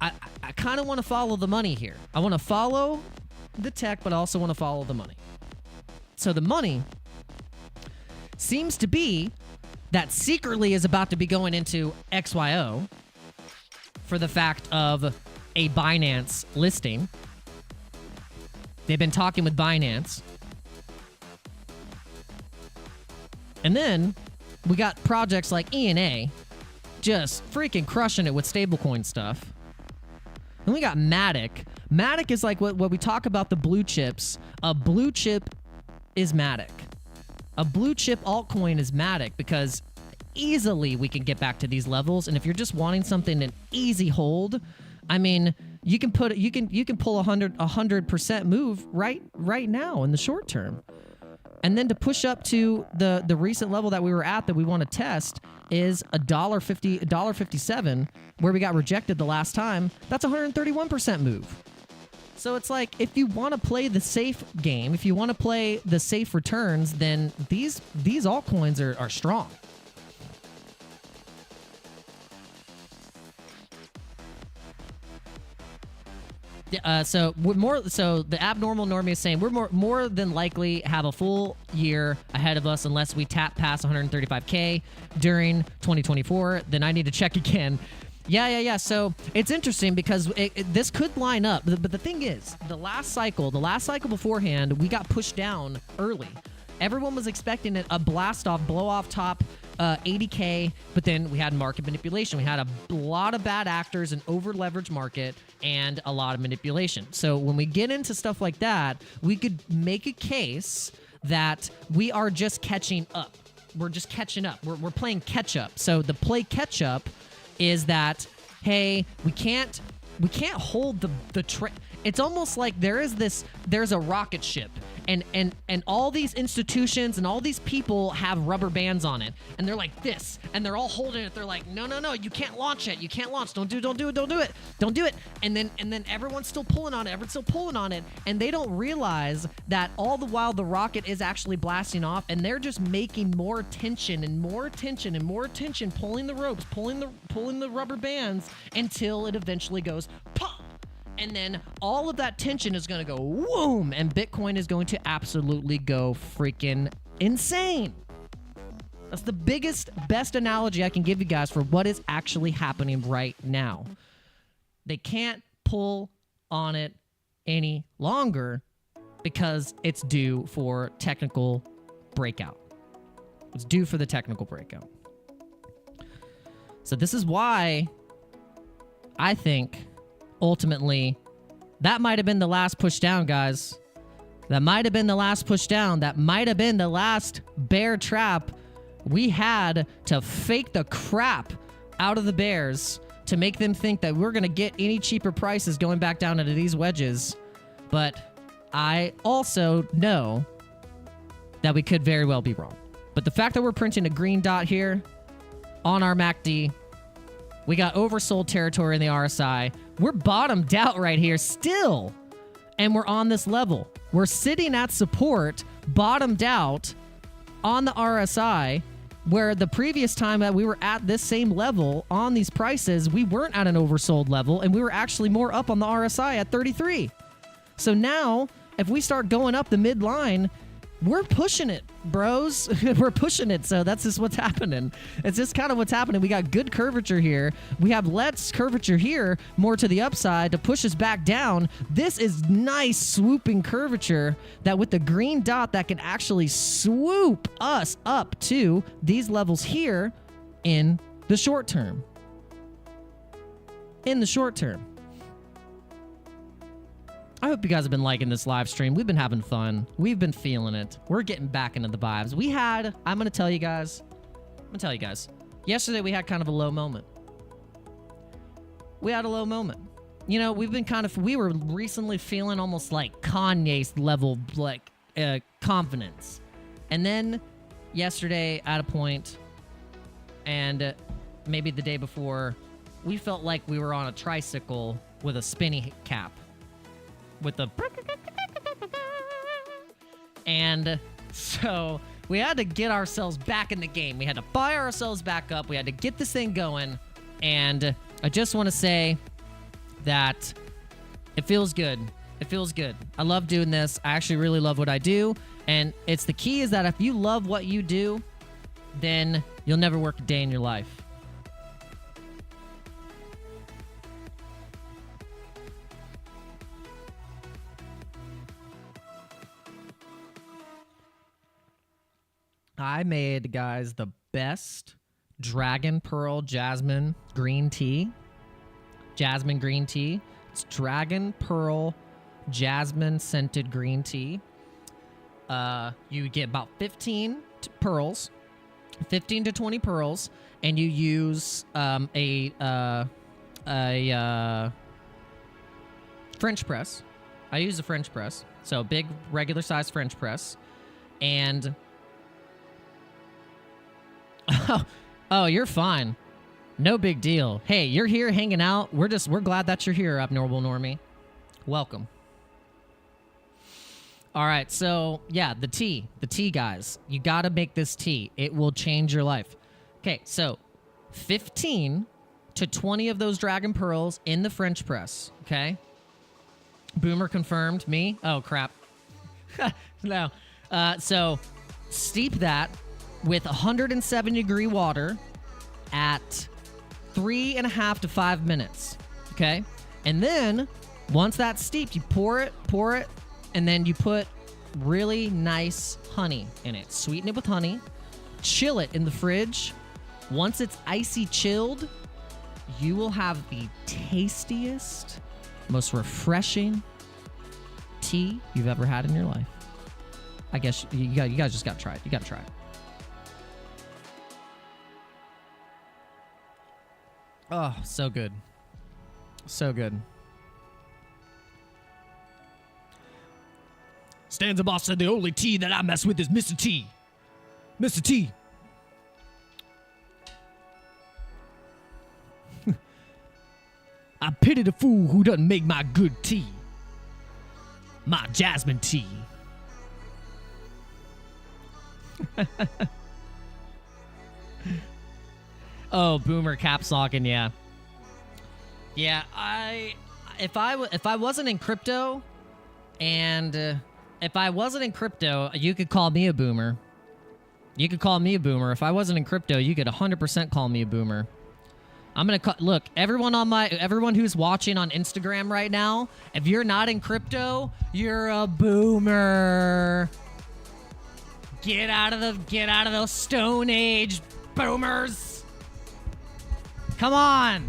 I kind of want to follow the money here. I want to follow the tech, but I also want to follow the money. So the money seems to be that secretly is about to be going into XYO for the fact of a Binance listing. They've been talking with Binance. And then we got projects like ENA just freaking crushing it with stablecoin stuff. And we got Matic. Matic is like what we talk about the blue chips. A blue chip is Matic. A blue chip altcoin is Matic, because easily we can get back to these levels. And if you're just wanting something an easy hold, I mean, you can pull 100% move right now in the short term. And then to push up to the recent level that we were at that we want to test is $1.50, $1.57, where we got rejected the last time. That's 131% move. So it's like, if you want to play the safe game, if you want to play the safe returns, then these altcoins are strong. So the abnormal normie is saying we're more than likely have a full year ahead of us unless we tap past 135K during 2024. Then I need to check again. Yeah. So it's interesting because this could line up. But the thing is, the last cycle beforehand, we got pushed down early. Everyone was expecting a blast off, blow off top 80K, but then we had market manipulation. We had a lot of bad actors, an over-leveraged market, and a lot of manipulation. So when we get into stuff like that, we could make a case that we are just catching up. We're just catching up. We're playing catch up. So the play catch up is that, hey, we can't hold the trend. It's almost like there's a rocket ship, and all these institutions and all these people have rubber bands on it, and they're like this, and they're all holding it. They're like, no, you can't launch it. You can't launch. Don't do it. And then everyone's still pulling on it. And they don't realize that all the while the rocket is actually blasting off, and they're just making more tension, pulling the ropes, pulling the rubber bands until it eventually goes pop. And then all of that tension is going to go whoom, and Bitcoin is going to absolutely go freaking insane. That's the best analogy I can give you guys for what is actually happening right now. They can't pull on it any longer because it's due for technical breakout. It's due for the technical breakout. So this is why I think ultimately that might have been the last push down, guys. That might have been the last push down. That might have been the last bear trap. We had to fake the crap out of the bears to make them think that we're going to get any cheaper prices going back down into these wedges. But I also know that we could very well be wrong. But the fact that we're printing a green dot here on our MACD, we got oversold territory in the RSI. We're bottomed out right here still, and we're on this level. We're sitting at support, bottomed out on the RSI, where the previous time that we were at this same level on these prices, we weren't at an oversold level, and we were actually more up on the RSI at 33. So now, if we start going up the midline, we're pushing it, bros. We're pushing it, so that's just what's happening. It's just kind of what's happening. We got good curvature here. We have less curvature here, more to the upside to push us back down. This is nice swooping curvature that with the green dot that can actually swoop us up to these levels here in the short term. In the short term. I hope you guys have been liking this live stream. We've been having fun. We've been feeling it. We're getting back into the vibes. I'm going to tell you guys. Yesterday we had kind of a low moment. We had a low moment. You know, we were recently feeling almost like Kanye's level, like, confidence. And then yesterday at a point, and maybe the day before, we felt like we were on a tricycle with a spinny cap. With the and so we had to get ourselves back in the game. We had to fire ourselves back up. We had to get this thing going. And I just want to say that it feels good. It feels good. I love doing this. I actually really love what I do. And it's the key is that if you love what you do, then you'll never work a day in your life. I made, guys, the best Dragon Pearl Jasmine green tea. Jasmine green tea. It's Dragon Pearl Jasmine scented green tea. You get about 15 pearls, 15 to 20 pearls, and you use a French press. I use a French press, so big regular size French press, and oh, you're fine. No big deal. Hey, you're here hanging out. We're glad that you're here, Abnormal Normie. Welcome. All right, so yeah, the tea, guys. You got to make this tea. It will change your life. Okay, so 15 to 20 of those dragon pearls in the French press, okay? Boomer confirmed. Me? Oh, crap. No. So steep that with 170-degree water at 3.5 to 5 minutes, okay? And then, once that's steeped, you pour it, and then you put really nice honey in it. Sweeten it with honey, chill it in the fridge. Once it's icy chilled, you will have the tastiest, most refreshing tea you've ever had in your life. I guess you guys just gotta try it. You gotta try it. Oh, so good. So good. Stanza Boss said the only tea that I mess with is Mr. T. Mr. T. I pity the fool who doesn't make my good tea. My jasmine tea. Oh, Boomer caps locking, yeah. Yeah, if I wasn't in crypto, and if I wasn't in crypto, you could call me a boomer. You could call me a boomer. If I wasn't in crypto, you could 100% call me a boomer. I'm gonna look, everyone who's watching on Instagram right now, if you're not in crypto, you're a boomer. Get out of the Stone Age, boomers. Come on.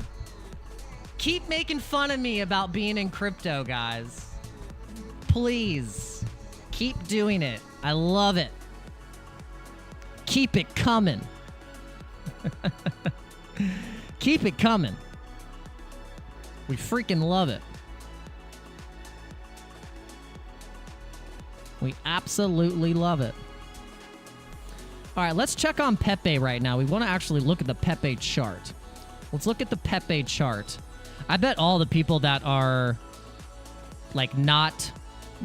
Keep making fun of me about being in crypto, guys. Please. Keep doing it. I love it. Keep it coming. Keep it coming. We freaking love it. We absolutely love it. All right, let's check on Pepe right now. We want to actually look at the Pepe chart. Let's look at the Pepe chart. I bet all the people that are like not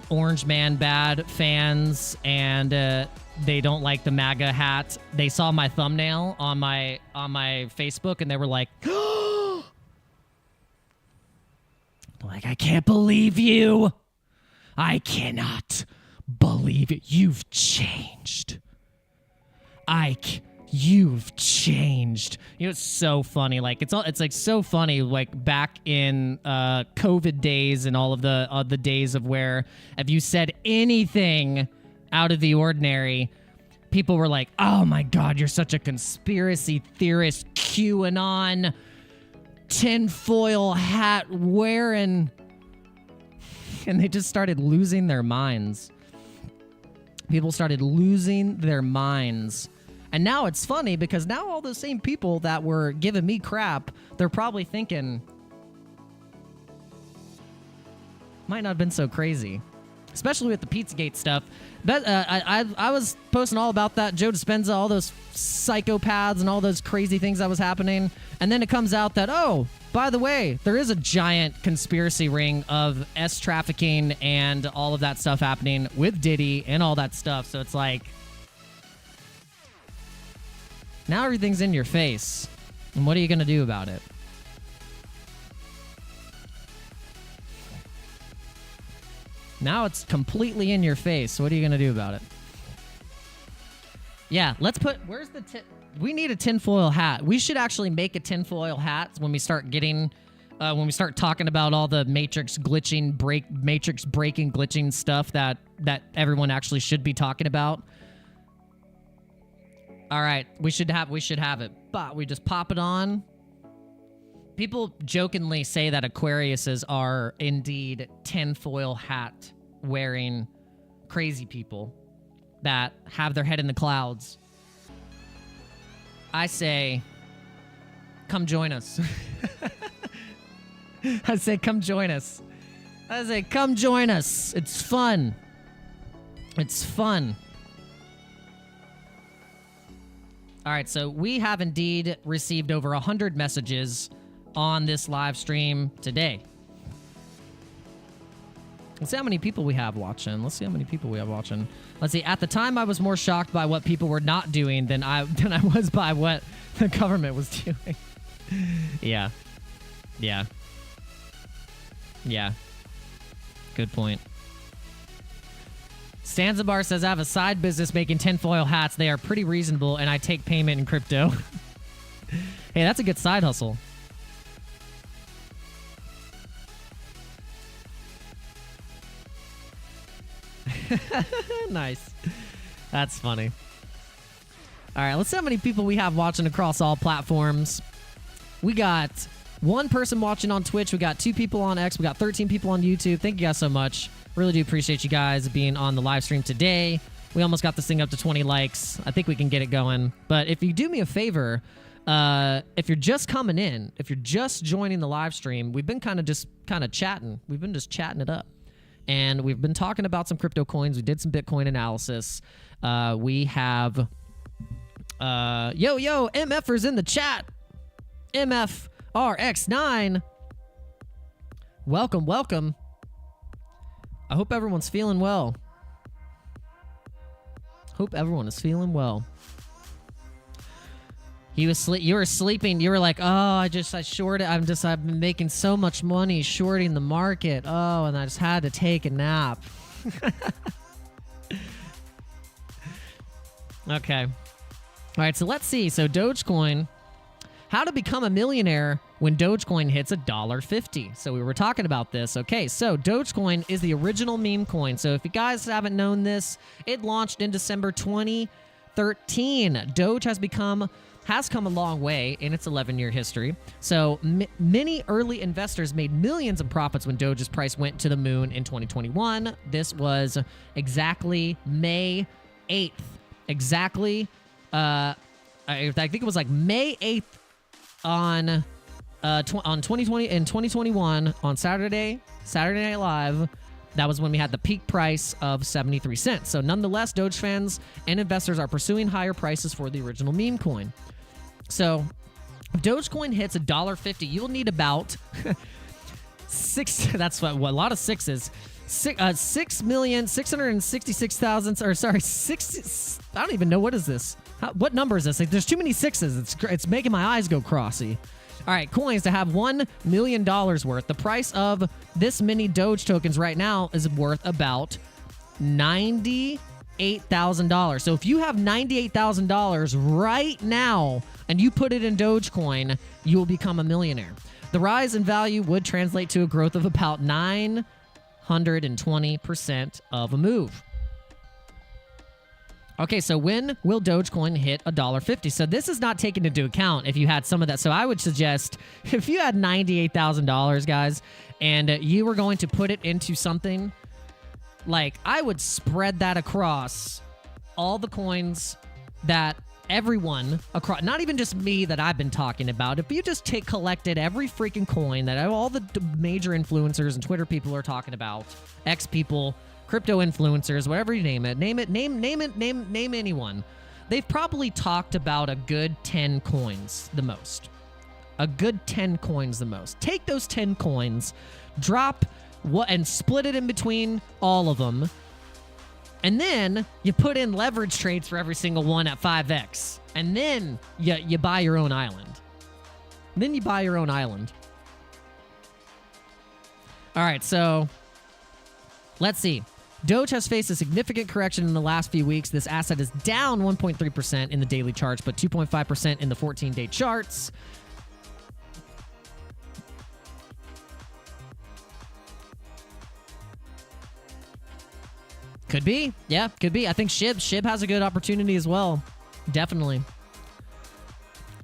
Orange Man Bad fans and they don't like the MAGA hat, they saw my thumbnail on my Facebook and they were like, like, I can't believe you. I cannot believe it. You've changed. Ike, you've changed. You know, it's so funny. Like it's like so funny. Like back in COVID days and all of the days of where if you said anything out of the ordinary, people were like, "Oh my God, you're such a conspiracy theorist, QAnon, tinfoil hat wearing," and they just started losing their minds. People started losing their minds. And now it's funny because now all those same people that were giving me crap, they're probably thinking, might not have been so crazy. Especially with the Pizzagate stuff. But I was posting all about that. Joe Dispenza, all those psychopaths and all those crazy things that was happening. And then it comes out that, oh, by the way, there is a giant conspiracy ring of S trafficking and all of that stuff happening with Diddy and all that stuff. So it's like, now everything's in your face. And what are you going to do about it? Now it's completely in your face. What are you going to do about it? Yeah, let's put... Where's the... We need a tinfoil hat. We should actually make a tinfoil hat when we start getting... when we start talking about all the matrix breaking, glitching stuff that everyone actually should be talking about. All right, we should have it. But we just pop it on. People jokingly say that Aquariuses are indeed tinfoil hat wearing crazy people that have their head in the clouds. I say, come join us. I say, come join us. I say, come join us. It's fun. It's fun. All right, so we have indeed received over 100 messages on this live stream today. Let's see how many people we have watching. Let's see. At the time, I was more shocked by what people were not doing than I was by what the government was doing. Yeah. Good point. Stanzabar says, I have a side business making tinfoil hats. They are pretty reasonable, and I take payment in crypto. Hey, that's a good side hustle. Nice. That's funny. All right, let's see how many people we have watching across all platforms. We got one person watching on Twitch. We got 2 people on X. We got 13 people on YouTube. Thank you guys so much. Really do appreciate you guys being on the live stream today. We almost got this thing up to 20 likes. I think we can get it going. But if you do me a favor, if you're just coming in, if you're just joining the live stream, we've been kind of chatting. We've been just chatting it up. And we've been talking about some crypto coins. We did some Bitcoin analysis. We have... MFers in the chat. MFRX9. Welcome. I hope everyone's feeling well. Hope everyone is feeling well. You were sleeping. You were like, oh, I shorted. I've been making so much money shorting the market. Oh, and I just had to take a nap. Okay. All right, so let's see. So Dogecoin, how to become a millionaire when Dogecoin hits $1.50. So we were talking about this. Okay, so Dogecoin is the original meme coin. So if you guys haven't known this, it launched in December 2013. Doge has come a long way in its 11-year history. So many early investors made millions in profits when Doge's price went to the moon in 2021. This was exactly May 8th. Exactly, I think it was like May 8th on 2021 on Saturday Night Live. That was when we had the peak price of 73 cents. So nonetheless, Doge fans and investors are pursuing higher prices for the original meme coin. So if Dogecoin hits $1.50, you'll need about six. That's what a lot of sixes. 6,666,000. Or sorry, six. I don't even know what is this. What number is this? Like, there's too many sixes. It's making my eyes go crossy. All right, coins to have $1 million worth. The price of this many Doge tokens right now is worth about $98,000. So if you have $98,000 right now and you put it in Dogecoin, you will become a millionaire. The rise in value would translate to a growth of about 920% of a move. Okay, so when will Dogecoin hit $1.50? So this is not taken into account if you had some of that. So I would suggest if you had $98,000, guys, and you were going to put it into something, like I would spread that across all the coins that everyone across, not even just me that I've been talking about. If you just collected every freaking coin that all the major influencers and Twitter people are talking about, X people, crypto influencers, whatever you name it, name anyone. They've probably talked about a good 10 coins the most. A good 10 coins the most. Take those 10 coins, drop what, and split it in between all of them. And then you put in leverage trades for every single one at 5x. And then you buy your own island. Then you buy your own island. All right, so let's see. Doge has faced a significant correction in the last few weeks. This asset is down 1.3% in the daily charts, but 2.5% in the 14-day charts. Could be. Yeah, could be. I think Shib has a good opportunity as well. Definitely.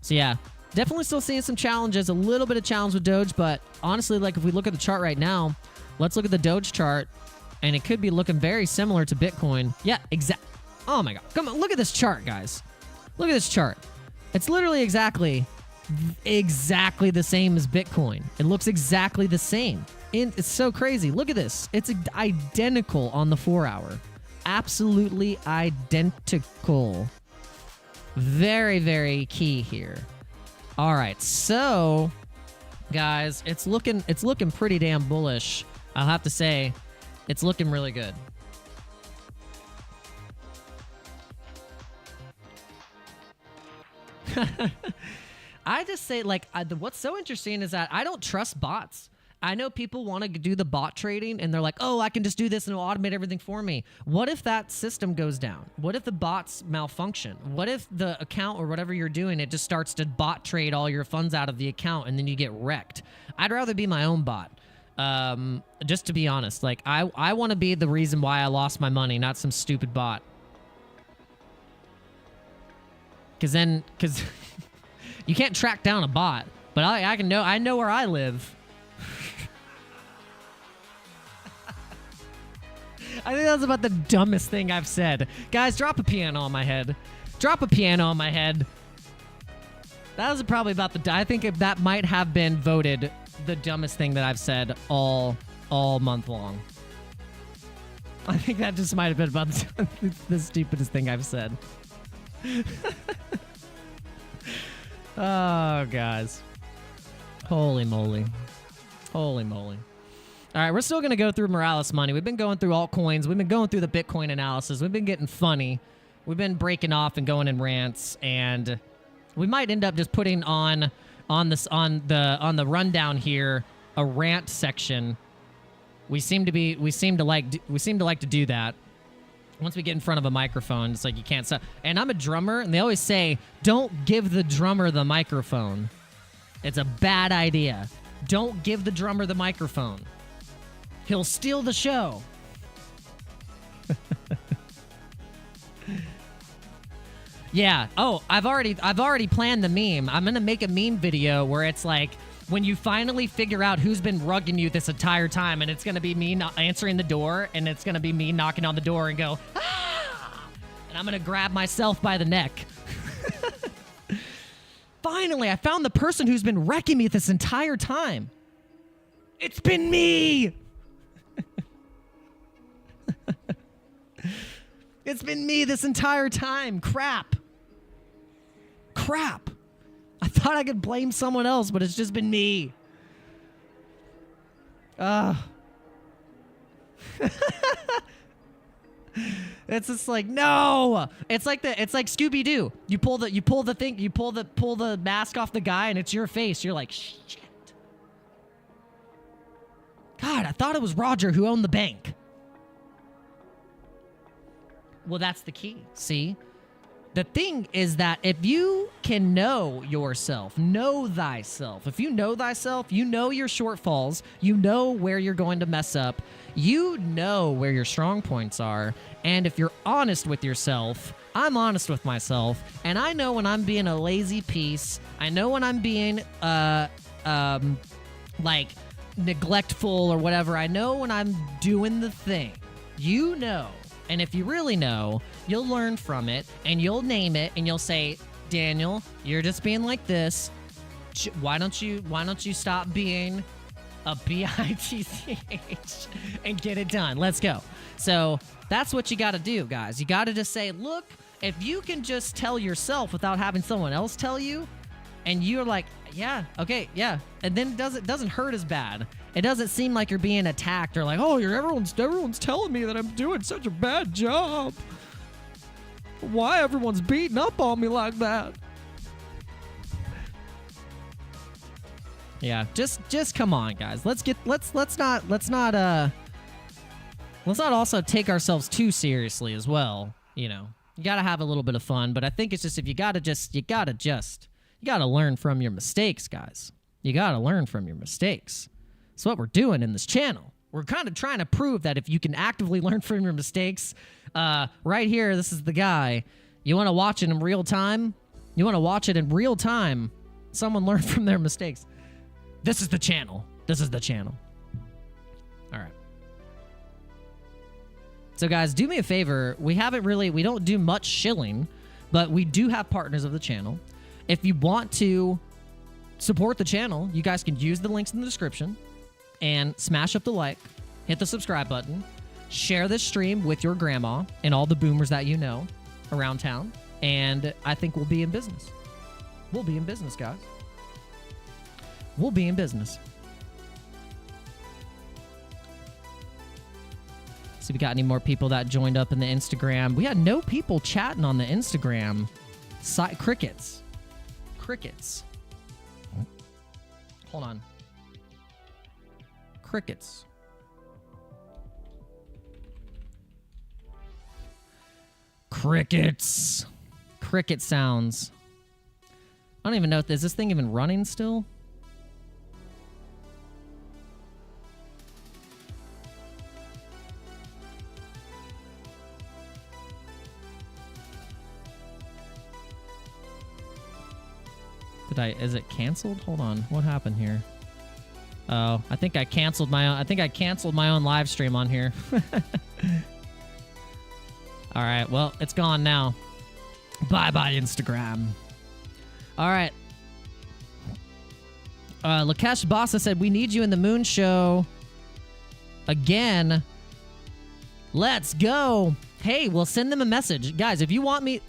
So yeah, definitely still seeing some challenges, a little bit of challenge with Doge, but honestly, like if we look at the chart right now, let's look at the Doge chart, and it could be looking very similar to Bitcoin. Yeah, oh my God. Come on, look at this chart, guys. Look at this chart. It's literally exactly the same as Bitcoin. It looks exactly the same. It's so crazy. Look at this. It's identical on the 4-hour. Absolutely identical. Very, very key here. All right, so guys, it's looking pretty damn bullish. I'll have to say, it's looking really good. I just say, like, what's so interesting is that I don't trust bots. I know people want to do the bot trading, and they're like, oh, I can just do this and it'll automate everything for me. What if that system goes down? What if the bots malfunction? What if the account or whatever you're doing, it just starts to bot trade all your funds out of the account and then you get wrecked? I'd rather be my own bot. Just to be honest, like I want to be the reason why I lost my money, not some stupid bot. Cause you can't track down a bot, but I know where I live. I think that's about the dumbest thing I've said. Guys, drop a piano on my head. Drop a piano on my head. That was probably about I think that might have been voted the dumbest thing that I've said all month long. I think that just might have been about the stupidest thing I've said. Oh, guys. Holy moly. Holy moly. All right, we're still going to go through Morales money. We've been going through altcoins. We've been going through the Bitcoin analysis. We've been getting funny. We've been breaking off and going in rants, and we might end up just putting on the rundown here a rant section. We seem to like to do that. Once we get in front of a microphone, it's like you can't stop. And I'm a drummer, and they always say, don't give the drummer the microphone. It's a bad idea. Don't give the drummer the microphone. He'll steal the show. Yeah. Oh, I've already planned the meme. I'm gonna make a meme video where it's like when you finally figure out who's been rugging you this entire time, and it's gonna be me not answering the door, and it's gonna be me knocking on the door and go, ah! And I'm gonna grab myself by the neck. Finally, I found the person who's been wrecking me this entire time. It's been me. It's been me this entire time. Crap. I thought I could blame someone else, but it's just been me. It's just like, no. It's like Scooby-Doo. You pull the mask off the guy, and it's your face. You're like, shit. God, I thought it was Roger who owned the bank. Well, that's the key. See? The thing is that if you can know yourself, know thyself, if you know thyself, you know your shortfalls, you know where you're going to mess up, you know where your strong points are, and if you're honest with yourself, I'm honest with myself, and I know when I'm being a lazy piece, I know when I'm being, like, neglectful or whatever, I know when I'm doing the thing. You know. And if you really know, you'll learn from it, and you'll name it, and you'll say, Daniel, you're just being like this. Why don't you stop being a bitch and get it done? Let's go. So that's what you got to do, guys. You got to just say, look, if you can just tell yourself without having someone else tell you, and you're like, yeah, okay, yeah, and then it doesn't hurt as bad. It doesn't seem like you're being attacked or like, oh, everyone's telling me that I'm doing such a bad job. Why everyone's beating up on me like that? Yeah, just come on, guys. Let's not also take ourselves too seriously as well. You know, you gotta have a little bit of fun, but I think it's just if you gotta learn from your mistakes, guys. You gotta learn from your mistakes. That's what we're doing in this channel. We're kind of trying to prove that if you can actively learn from your mistakes, right here, this is the guy. You want to watch it in real time? You want to watch it in real time? Someone learn from their mistakes. This is the channel. This is the channel. All right. So guys, do me a favor. We don't do much shilling, but we do have partners of the channel. If you want to support the channel, you guys can use the links in the description and smash up the like, hit the subscribe button, share this stream with your grandma and all the boomers that you know around town, and I think we'll be in business. We'll be in business, guys. We'll be in business. See if we got any more people that joined up in the Instagram. We had no people chatting on the Instagram. Crickets. Crickets. Hold on. Crickets. Crickets. Cricket sounds. I don't even know if is this thing even running still? Is it canceled? Hold on. What happened here? Oh, I think I canceled my own live stream on here. All right, well, it's gone now. Bye-bye, Instagram. All right. Lakesh Bassa said, we need you in the moon show again. Let's go. Hey, we'll send them a message. Guys, if you want me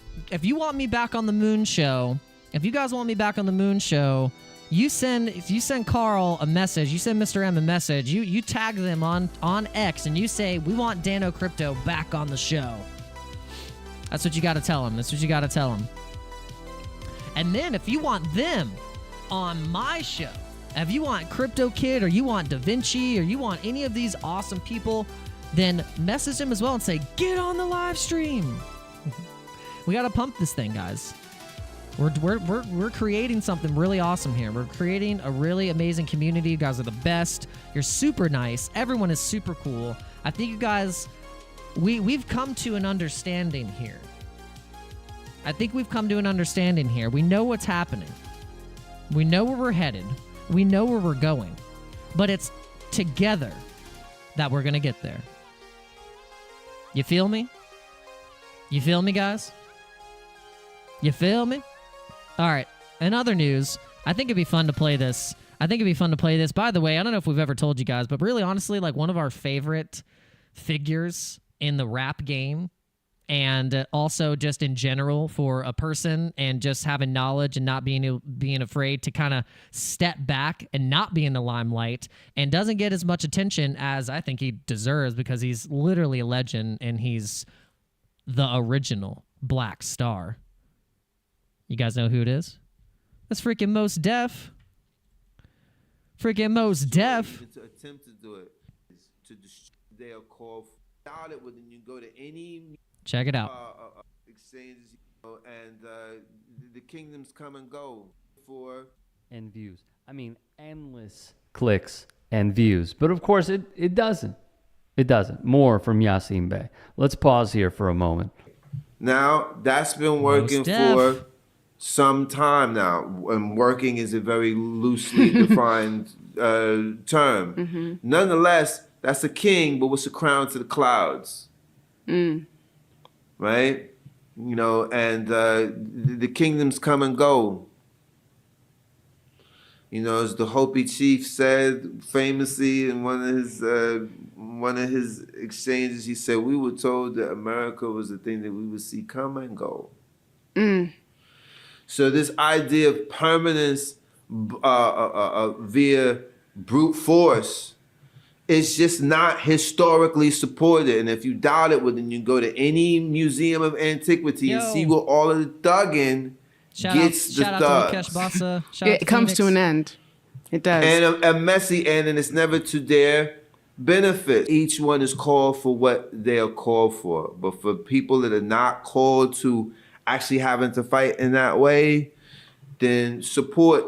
back on the moon show, if you guys want me back on the moon show, you send Carl a message, you send Mr. M a message, you tag them on X, and you say, we want Dano Crypto back on the show. That's what you got to tell him. That's what you got to tell him. And then if you want them on my show, if you want Crypto Kid, or you want Da Vinci, or you want any of these awesome people, then message them as well and say, get on the live stream. We got to pump this thing, guys. We're creating something really awesome here. We're creating a really amazing community. You guys are the best. You're super nice. Everyone is super cool. I think you guys, we've come to an understanding here. I think we've come to an understanding here. We know what's happening. We know where we're headed. We know where we're going. But it's together that we're going to get there. You feel me? You feel me, guys? You feel me? All right. In other news, I think it'd be fun to play this. By the way, I don't know if we've ever told you guys, but really, honestly, like one of our favorite figures in the rap game, and also just in general for a person and just having knowledge and not being afraid to kind of step back and not be in the limelight, and doesn't get as much attention as I think he deserves, because he's literally a legend and he's the original Black Star. You guys know who it is? That's freaking Mos Def. Freaking Mos Def. To attempt to do it, they are called started when you go to any Check it out. Exchanges, and the kingdoms come and go for And views. I mean, endless clicks and views. But of course, it doesn't. It doesn't. More from Yasin Bey. Let's pause here for a moment. Now, that's been working for some time now. And working is a very loosely defined term. Nonetheless, that's a king, but what's a crown to the clouds? Right? You know, and the kingdoms come and go. You know, as the Hopi chief said famously in one of his exchanges, he said, "We were told that America was the thing that we would see come and go." So this idea of permanence via brute force is just not historically supported. And if you doubt it, well, then you go to any museum of antiquity and see where all of the thugging gets the thugs. It comes to an end. It does. And a messy end, and it's never to their benefit. Each one is called for what they are called for. But for people that are not called to actually having to fight in that way, then support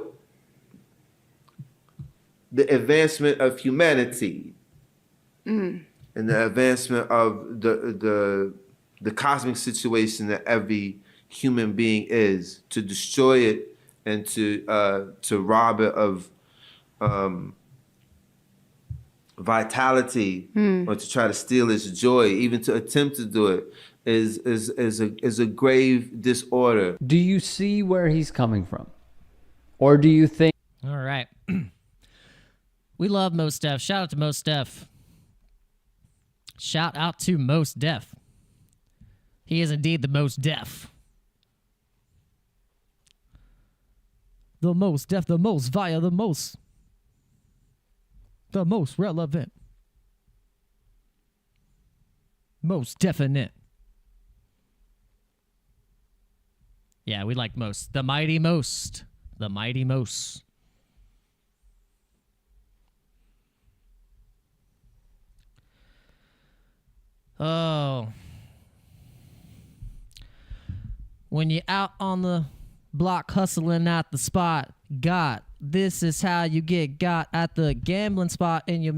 the advancement of humanity and the advancement of the cosmic situation that every human being is, to destroy it and to rob it of vitality or to try to steal its joy, even to attempt to do it is a grave disorder. Do you see where he's coming from? Or do you think... All right. We love Mos Def. Shout out to Mos Def. Shout out to Mos Def. He is indeed the most deaf. The most deaf, the most via, the most relevant. Most definite. Yeah, we like most. The mighty most. The mighty most. Oh. When you're out on the block hustling at the spot, got. This is how you get got at the gambling spot and your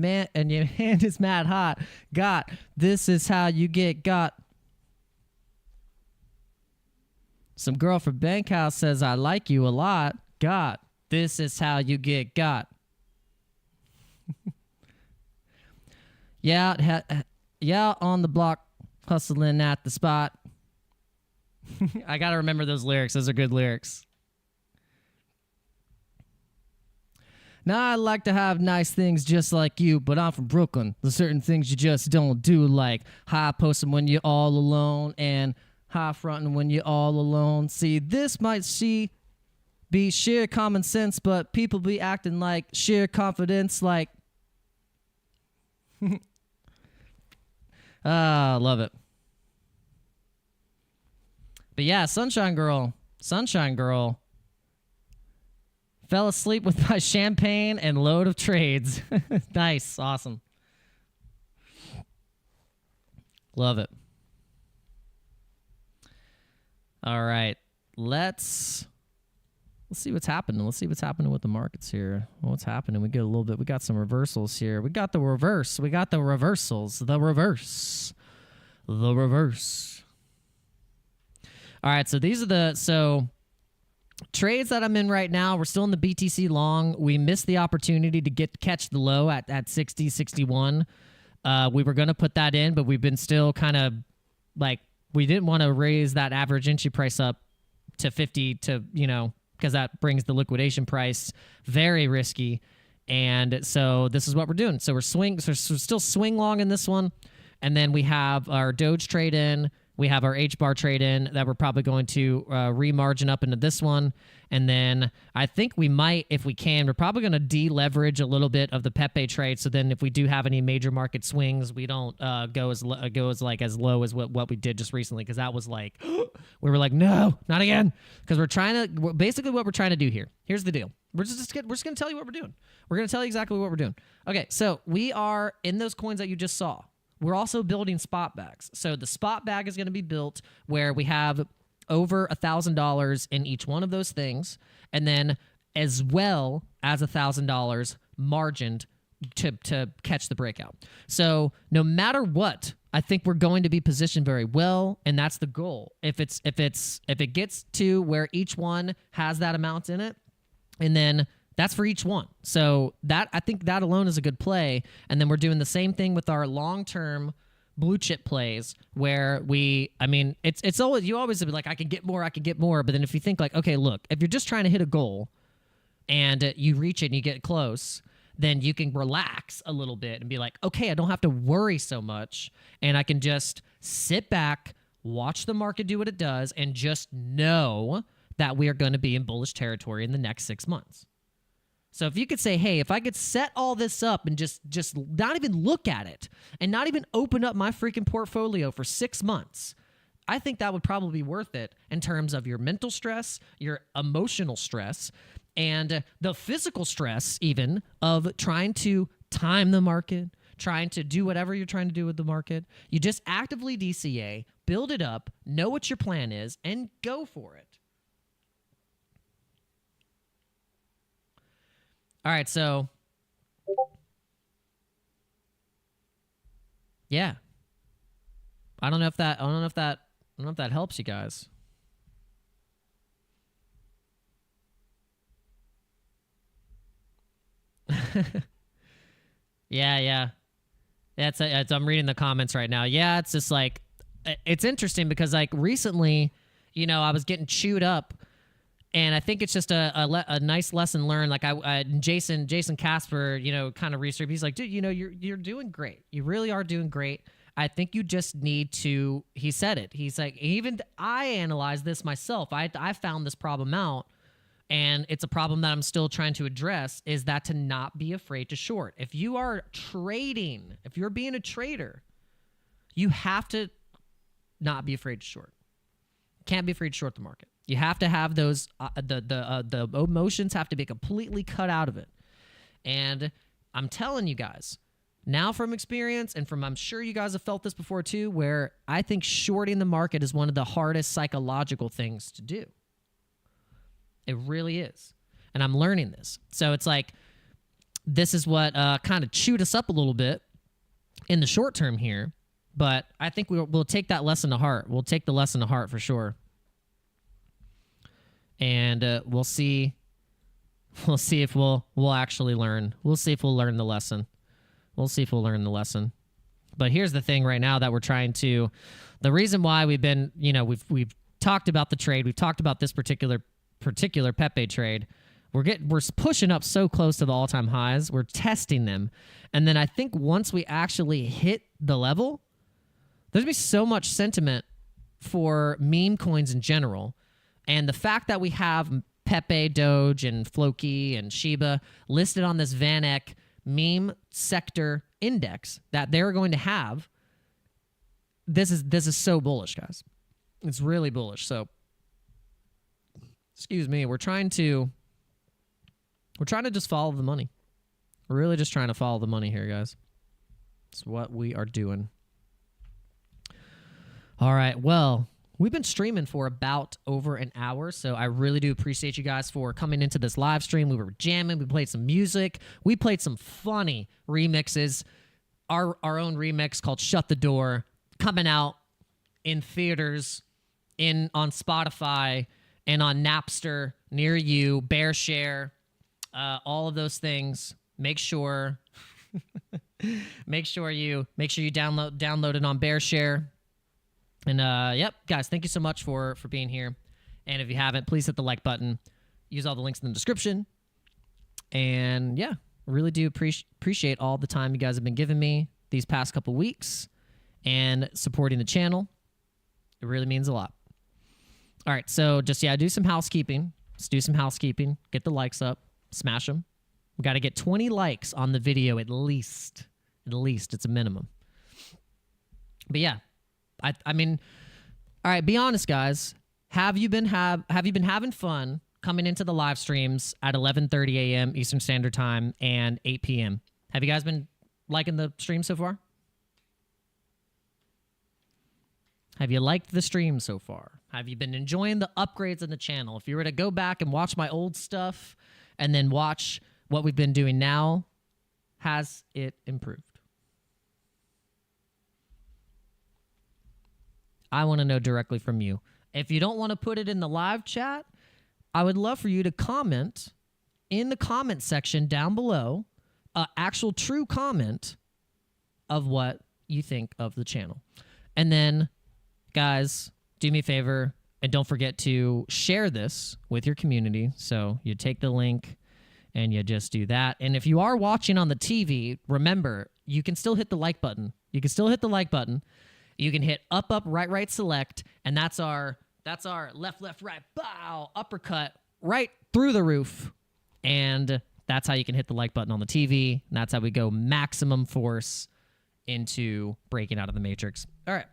hand is mad hot. Got. This is how you get got. Some girl from Bankhouse says, I like you a lot. Got. This is how you get got. Yeah, on the block hustling at the spot. I got to remember those lyrics. Those are good lyrics. Now, I like to have nice things just like you, but I'm from Brooklyn. There's certain things you just don't do, like high posting when you're all alone and high fronting when you're all alone. See, this might be sheer common sense, but people be acting like sheer confidence, like... Ah, love it. But yeah, Sunshine Girl fell asleep with my champagne and load of trades. Nice, awesome. Love it. All right, let's see what's happening. Let's see what's happening with the markets here. What's happening? We get a little bit. We got some reversals here. We got the reverse. We got the reversals. The reverse. The reverse. All right, so these are trades that I'm in right now. We're still in the BTC long. We missed the opportunity to catch the low at 60, 61. We were going to put that in, but we've been still kind of like, we didn't want to raise that average entry price up to 50 to, because that brings the liquidation price very risky. And so this is what we're doing. So we're still swing long in this one. And then we have our Doge trade in. We have our H-bar trade in that we're probably going to remargin up into this one. And then I think we might, if we can, we're probably going to deleverage a little bit of the Pepe trade. So then if we do have any major market swings, we don't go as low as what we did just recently. Because that was like, we were like, no, not again. Because basically what we're trying to do here. Here's the deal. We're just going to tell you what we're doing. We're going to tell you exactly what we're doing. Okay, so we are in those coins that you just saw. we're also building spot bags. So the spot bag is going to be built where we have over $1,000 in each one of those things, and then as well as $1,000 margined to catch the breakout. So no matter what, I think we're going to be positioned very well, and that's the goal. If it gets to where each one has that amount in it, and then that's for each one. So that, I think that alone is a good play. And then we're doing the same thing with our long-term blue chip plays where it's always, you always be like, I can get more. But then if you think like, okay, look, if you're just trying to hit a goal and you reach it and you get close, then you can relax a little bit and be like, okay, I don't have to worry so much. And I can just sit back, watch the market do what it does, and just know that we are going to be in bullish territory in the next 6 months. So if you could say, hey, if I could set all this up and just not even look at it and not even open up my freaking portfolio for 6 months, I think that would probably be worth it in terms of your mental stress, your emotional stress, and the physical stress even of trying to time the market, trying to do whatever you're trying to do with the market. You just actively DCA, build it up, know what your plan is, and go for it. All right, so yeah, I don't know if that helps you guys. Yeah. I'm reading the comments right now. Yeah, it's just like, it's interesting because like recently, I was getting chewed up, and I think it's just a nice lesson learned. Like Jason Casper, kind of research. He's like, dude, you're doing great. You really are doing great. I think you just need to. He said it. He's like, even I analyzed this myself. I found this problem out. And it's a problem that I'm still trying to address, is that to not be afraid to short. If you are trading, if you're being a trader, you have to not be afraid to short. Can't be afraid to short the market. You have to have those, the emotions have to be completely cut out of it. And I'm telling you guys, now from experience and from, I'm sure you guys have felt this before too, where I think shorting the market is one of the hardest psychological things to do. It really is. And I'm learning this. So it's like, this is what kind of chewed us up a little bit in the short term here. But I think we'll take that lesson to heart. We'll take the lesson to heart for sure. And we'll see if we'll actually learn. We'll see if we'll learn the lesson. But here's the thing right now that we're trying to, the reason why we've been, we've talked about the trade. We've talked about this particular Pepe trade. We're pushing up so close to the all-time highs. We're testing them. And then I think once we actually hit the level, there's going to be so much sentiment for meme coins in general. And the fact that we have Pepe, Doge, and Floki, and Shiba listed on this VanEck meme sector index that they're going to have, this is so bullish, guys. It's really bullish. So excuse me, we're trying to just follow the money. We're really just trying to follow the money here, guys. It's what we are doing. All right, well, we've been streaming for about over an hour, so I really do appreciate you guys for coming into this live stream. We were jamming, we played some music, we played some funny remixes. Our own remix called Shut the Door, coming out in theaters, on Spotify, and on Napster near you, BearShare, all of those things. Make sure you download it on BearShare. And yep, guys, thank you so much for being here. And if you haven't, please hit the like button. Use all the links in the description. And yeah, I really do appreciate all the time you guys have been giving me these past couple weeks and supporting the channel. It really means a lot. All right, so just, do some housekeeping. Let's do some housekeeping. Get the likes up. Smash them. We got to get 20 likes on the video at least. At least. It's a minimum. But yeah, I mean, all right, be honest, guys. Have you been having fun coming into the live streams at 11:30 a.m. Eastern Standard Time and 8 p.m.? Have you guys been liking the stream so far? Have you liked the stream so far? Have you been enjoying the upgrades in the channel? If you were to go back and watch my old stuff and then watch what we've been doing now, has it improved? I want to know directly from you. If you don't want to put it in the live chat, I would love for you to comment in the comment section down below, an actual true comment of what you think of the channel. And then, guys, do me a favor and don't forget to share this with your community. So you take the link and you just do that. And if you are watching on the TV, remember, you can still hit the like button. You can still hit the like button. You can hit up, up, right, right, select, and that's our left, left, right, bow, uppercut right through the roof. And that's how you can hit the like button on the TV. And that's how we go maximum force into breaking out of the matrix. All right.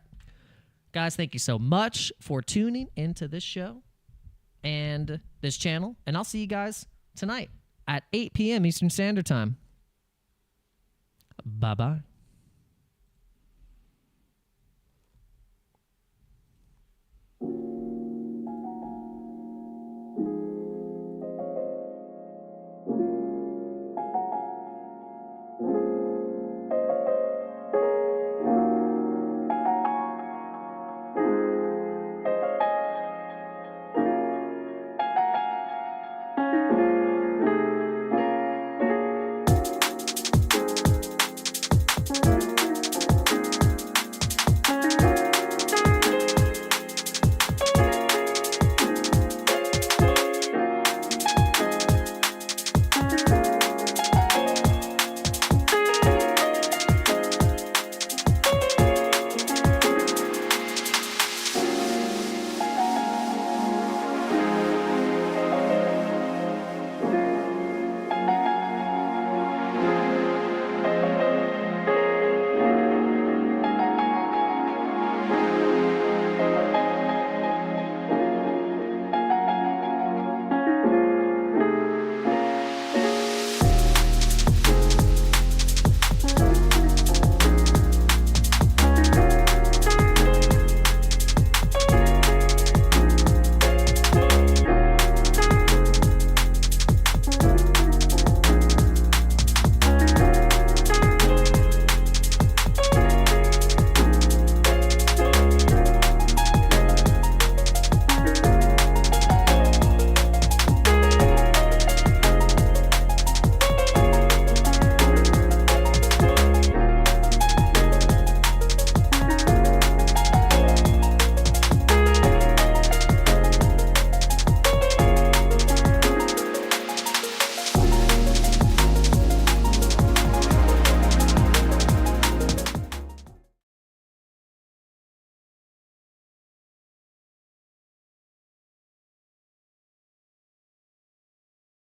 Guys, thank you so much for tuning into this show and this channel. And I'll see you guys tonight at 8 p.m. Eastern Standard Time. Bye-bye.